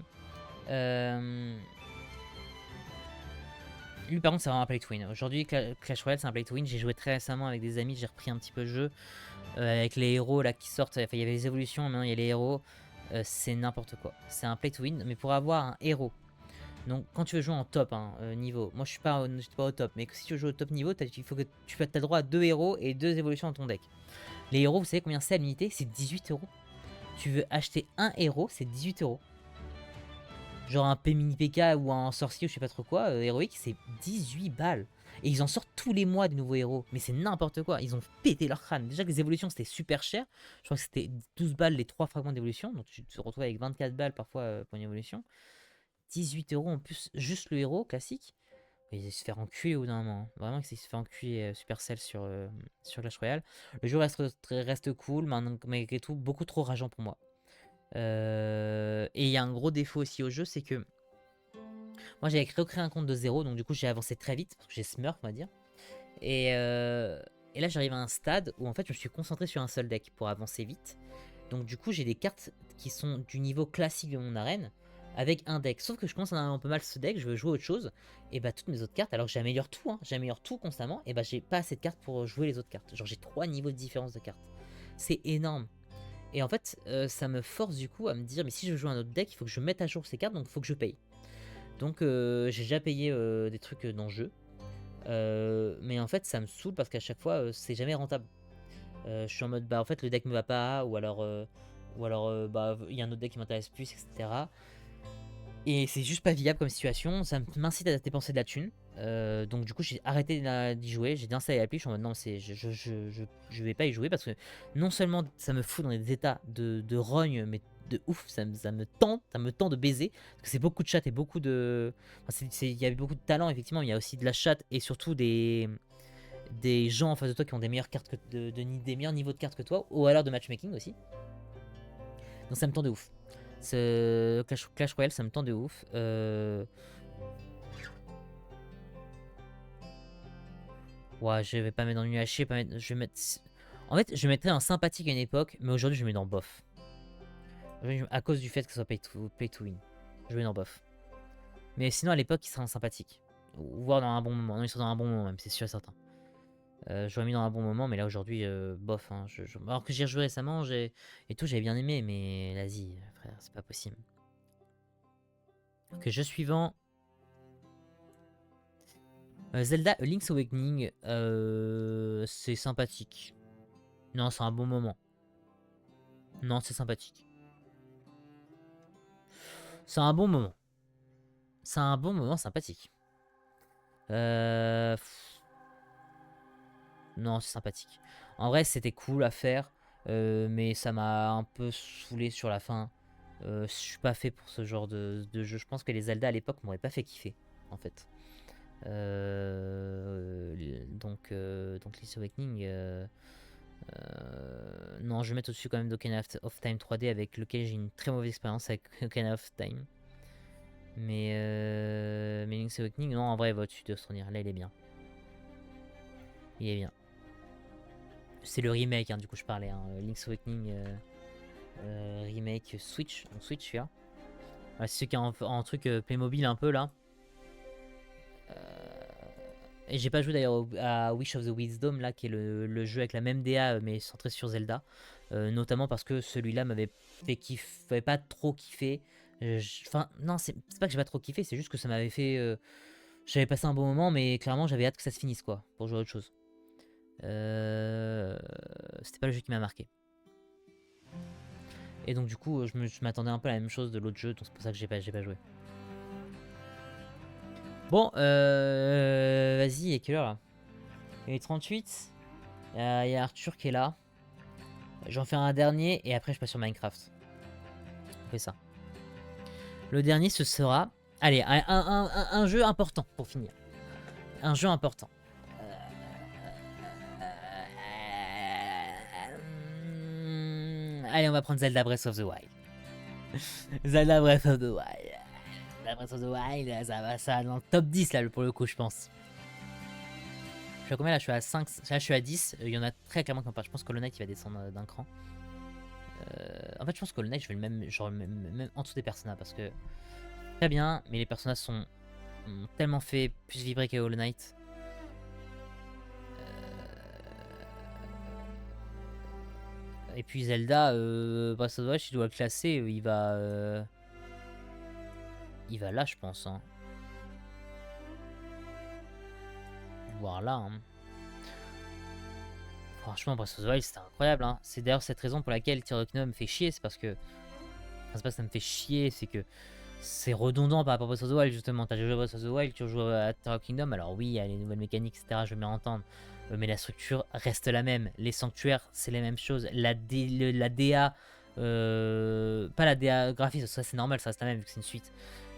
Lui, par contre, c'est vraiment un play to win. Aujourd'hui, Clash Royale, c'est un play to win. J'ai joué très récemment avec des amis, j'ai repris un petit peu le jeu. Avec les héros là qui sortent, enfin, il y avait les évolutions, maintenant il y a les héros. C'est n'importe quoi. C'est un play to win, mais pour avoir un héros. Donc quand tu veux jouer en top niveau, moi je suis pas au top, mais si tu veux jouer au top niveau, il faut que tu as le droit à 2 héros et 2 évolutions dans ton deck. Les héros, vous savez combien c'est à l'unité? C'est 18 euros. Tu veux acheter un héros, c'est 18 euros. Genre un mini PK ou un sorcier ou je sais pas trop quoi, héroïque, c'est 18 balles. Et ils en sortent tous les mois de nouveaux héros. Mais c'est n'importe quoi. Ils ont pété leur crâne. Déjà que les évolutions c'était super cher. Je crois que c'était 12 balles les 3 fragments d'évolution. Donc tu te retrouves avec 24 balles parfois pour une évolution. 18 euros en plus, juste le héros classique. Il se fait enculer au bout d'un moment. Hein. Vraiment, il se fait enculer Supercell sur Clash Royale. Le jeu reste cool, mais malgré tout, beaucoup trop rageant pour moi. Et il y a un gros défaut aussi au jeu, c'est que moi j'avais recréé un compte de zéro, donc du coup j'ai avancé très vite, parce que j'ai smurf on va dire. Et là j'arrive à un stade où en fait je me suis concentré sur un seul deck pour avancer vite. Donc du coup j'ai des cartes qui sont du niveau classique de mon arène, avec un deck. Sauf que je commence à en avoir un peu mal ce deck, je veux jouer autre chose. Et bah toutes mes autres cartes, alors que j'améliore tout, j'améliore tout constamment, et bah j'ai pas assez de cartes pour jouer les autres cartes. Genre j'ai 3 niveaux de différence de cartes. C'est énorme. Et en fait, ça me force du coup à me dire, mais si je veux jouer un autre deck, il faut que je mette à jour ces cartes, donc il faut que je paye. Donc j'ai déjà payé des trucs dans le jeu. Mais en fait, ça me saoule parce qu'à chaque fois, c'est jamais rentable. Je suis en mode, bah en fait, le deck me va pas, ou alors, bah il y a un autre deck qui m'intéresse plus, etc. Et c'est juste pas viable comme situation, ça m'incite à dépenser de la thune. Donc du coup j'ai arrêté d'y jouer, j'ai désinstallé l'appli, je suis en mode non je vais pas y jouer parce que non seulement ça me fout dans des états de rogne mais de ouf, ça me tend de baiser, parce que c'est beaucoup de chat et beaucoup de... Enfin, il y a beaucoup de talent effectivement, mais il y a aussi de la chatte et surtout des gens en face de toi qui ont des meilleures cartes des meilleurs niveaux de cartes que toi, ou alors de matchmaking aussi. Donc ça me tend de ouf. Ce Clash Royale, ça me tend de ouf. Ouais, je vais pas mettre dans l'UHC, je vais mettre... En fait, je mettrais un sympathique à une époque, mais aujourd'hui, je mets dans bof. À cause du fait que ce soit pay to win. Je mets dans bof. Mais sinon, à l'époque, il serait un sympathique. Ou voire dans un bon moment. Non, il serait dans un bon moment même, c'est sûr et certain. J'aurais mis dans un bon moment, mais là aujourd'hui, bof. Hein, alors que j'y ai rejoué récemment, et tout, j'avais bien aimé, mais vas-y, frère, c'est pas possible. Ok, jeu suivant. Zelda A Link's Awakening, c'est sympathique. Non, c'est un bon moment. Non, c'est sympathique. C'est un bon moment. C'est un bon moment sympathique. Non, c'est sympathique. En vrai, c'était cool à faire, mais ça m'a un peu saoulé sur la fin. Je suis pas fait pour ce genre de jeu. Je pense que les Zelda à l'époque m'auraient pas fait kiffer, en fait. Donc Link's Awakening, non, je vais mettre au-dessus quand même d'Ocarina of Time 3D, avec lequel j'ai une très mauvaise expérience avec Ocarina of Time. Mais Link's Awakening, non, en vrai, il va au-dessus de Stronir. Là, il est bien. Il est bien. C'est le remake, hein, du coup, je parlais. Hein. Link's Awakening remake Switch. Donc, Switch, celui-là. Voilà, c'est ceux qui ont en truc Playmobil un peu là. Et j'ai pas joué d'ailleurs à Wish of the Wisdom, là, qui est le jeu avec la même DA mais centré sur Zelda. Notamment parce que celui-là m'avait fait kiffer, pas trop kiffé. Enfin, non, c'est pas que j'ai pas trop kiffé, c'est juste que ça m'avait fait. J'avais passé un bon moment, mais clairement j'avais hâte que ça se finisse, quoi, pour jouer à autre chose. C'était pas le jeu qui m'a marqué. Et donc, du coup, je m'attendais un peu à la même chose de l'autre jeu, donc c'est pour ça que j'ai pas joué. Bon, vas-y, il est quelle heure là? Il est 38. Il y a Arthur qui est là. J'en fais un dernier et après je passe sur Minecraft. On fait ça. Le dernier, ce sera... Allez, un jeu important pour finir. Un jeu important. Allez, on va prendre Zelda Breath of the Wild. Zelda Breath of the Wild. Zelda Breath of the Wild, ça va ça dans le top 10 là pour le coup, je pense. Je suis à combien là? Je suis à 5, là je suis à 10. Il y en a très clairement qui n'ont pas. Je pense que Hollow Knight il va descendre d'un cran. En fait, je pense que Hollow Knight, je vais le même, genre, même en dessous des personnages parce que très bien, mais les personnages sont tellement fait plus vibrer que Hollow Knight. Et puis Zelda, Breath of the Wild, si je dois le classer, il va là, je pense. Hein. Voire là. Hein. Franchement, Breath of the Wild, c'était incroyable. Hein. C'est d'ailleurs cette raison pour laquelle Tears of the Kingdom me fait chier. C'est parce que. Enfin, c'est pas que ça me fait chier, c'est que c'est redondant par rapport à Breath of the Wild, justement. T'as joué à Breath of the Wild, tu joues à Tears of the Kingdom. Alors, oui, il y a les nouvelles mécaniques, etc. Je veux bien entendre. Mais la structure reste la même. Les sanctuaires, c'est les mêmes choses. La DA. Pas la DA graphique, ça c'est normal, ça reste la même vu que c'est une suite.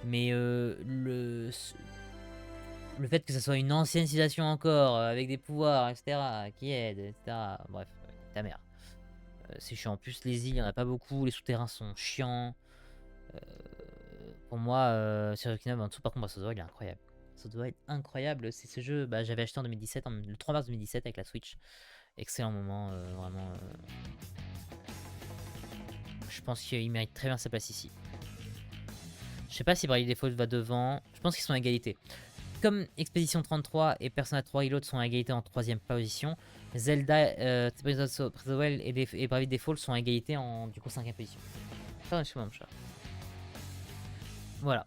Mais le fait que ça soit une ancienne civilisation encore, avec des pouvoirs, etc., qui aident, etc. Bref, ta mère. C'est chiant. En plus, les îles, il n'y en a pas beaucoup. Les souterrains sont chiants. Pour moi, Tears of the Kingdom en dessous, par contre, Breath of the Wild, il est incroyable. Ça doit être incroyable. C'est ce jeu, j'avais acheté en 2017, le 3 mars 2017 avec la Switch. Excellent moment, vraiment. Je pense qu'il mérite très bien sa place ici. Je sais pas si Bravely Default va devant. Je pense qu'ils sont à égalité. Comme Expédition 33 et Persona 3 Reload sont à égalité en 3ème position, Zelda, Breath of the Wild et Bravely Default sont à égalité en du coup 5ème position. Mon chat. Voilà.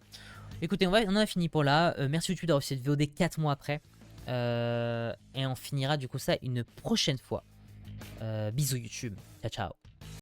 Écoutez, on en a fini pour là. Merci YouTube d'avoir reçu cette VOD 4 mois après. Et on finira du coup ça une prochaine fois. Bisous YouTube. Ciao ciao.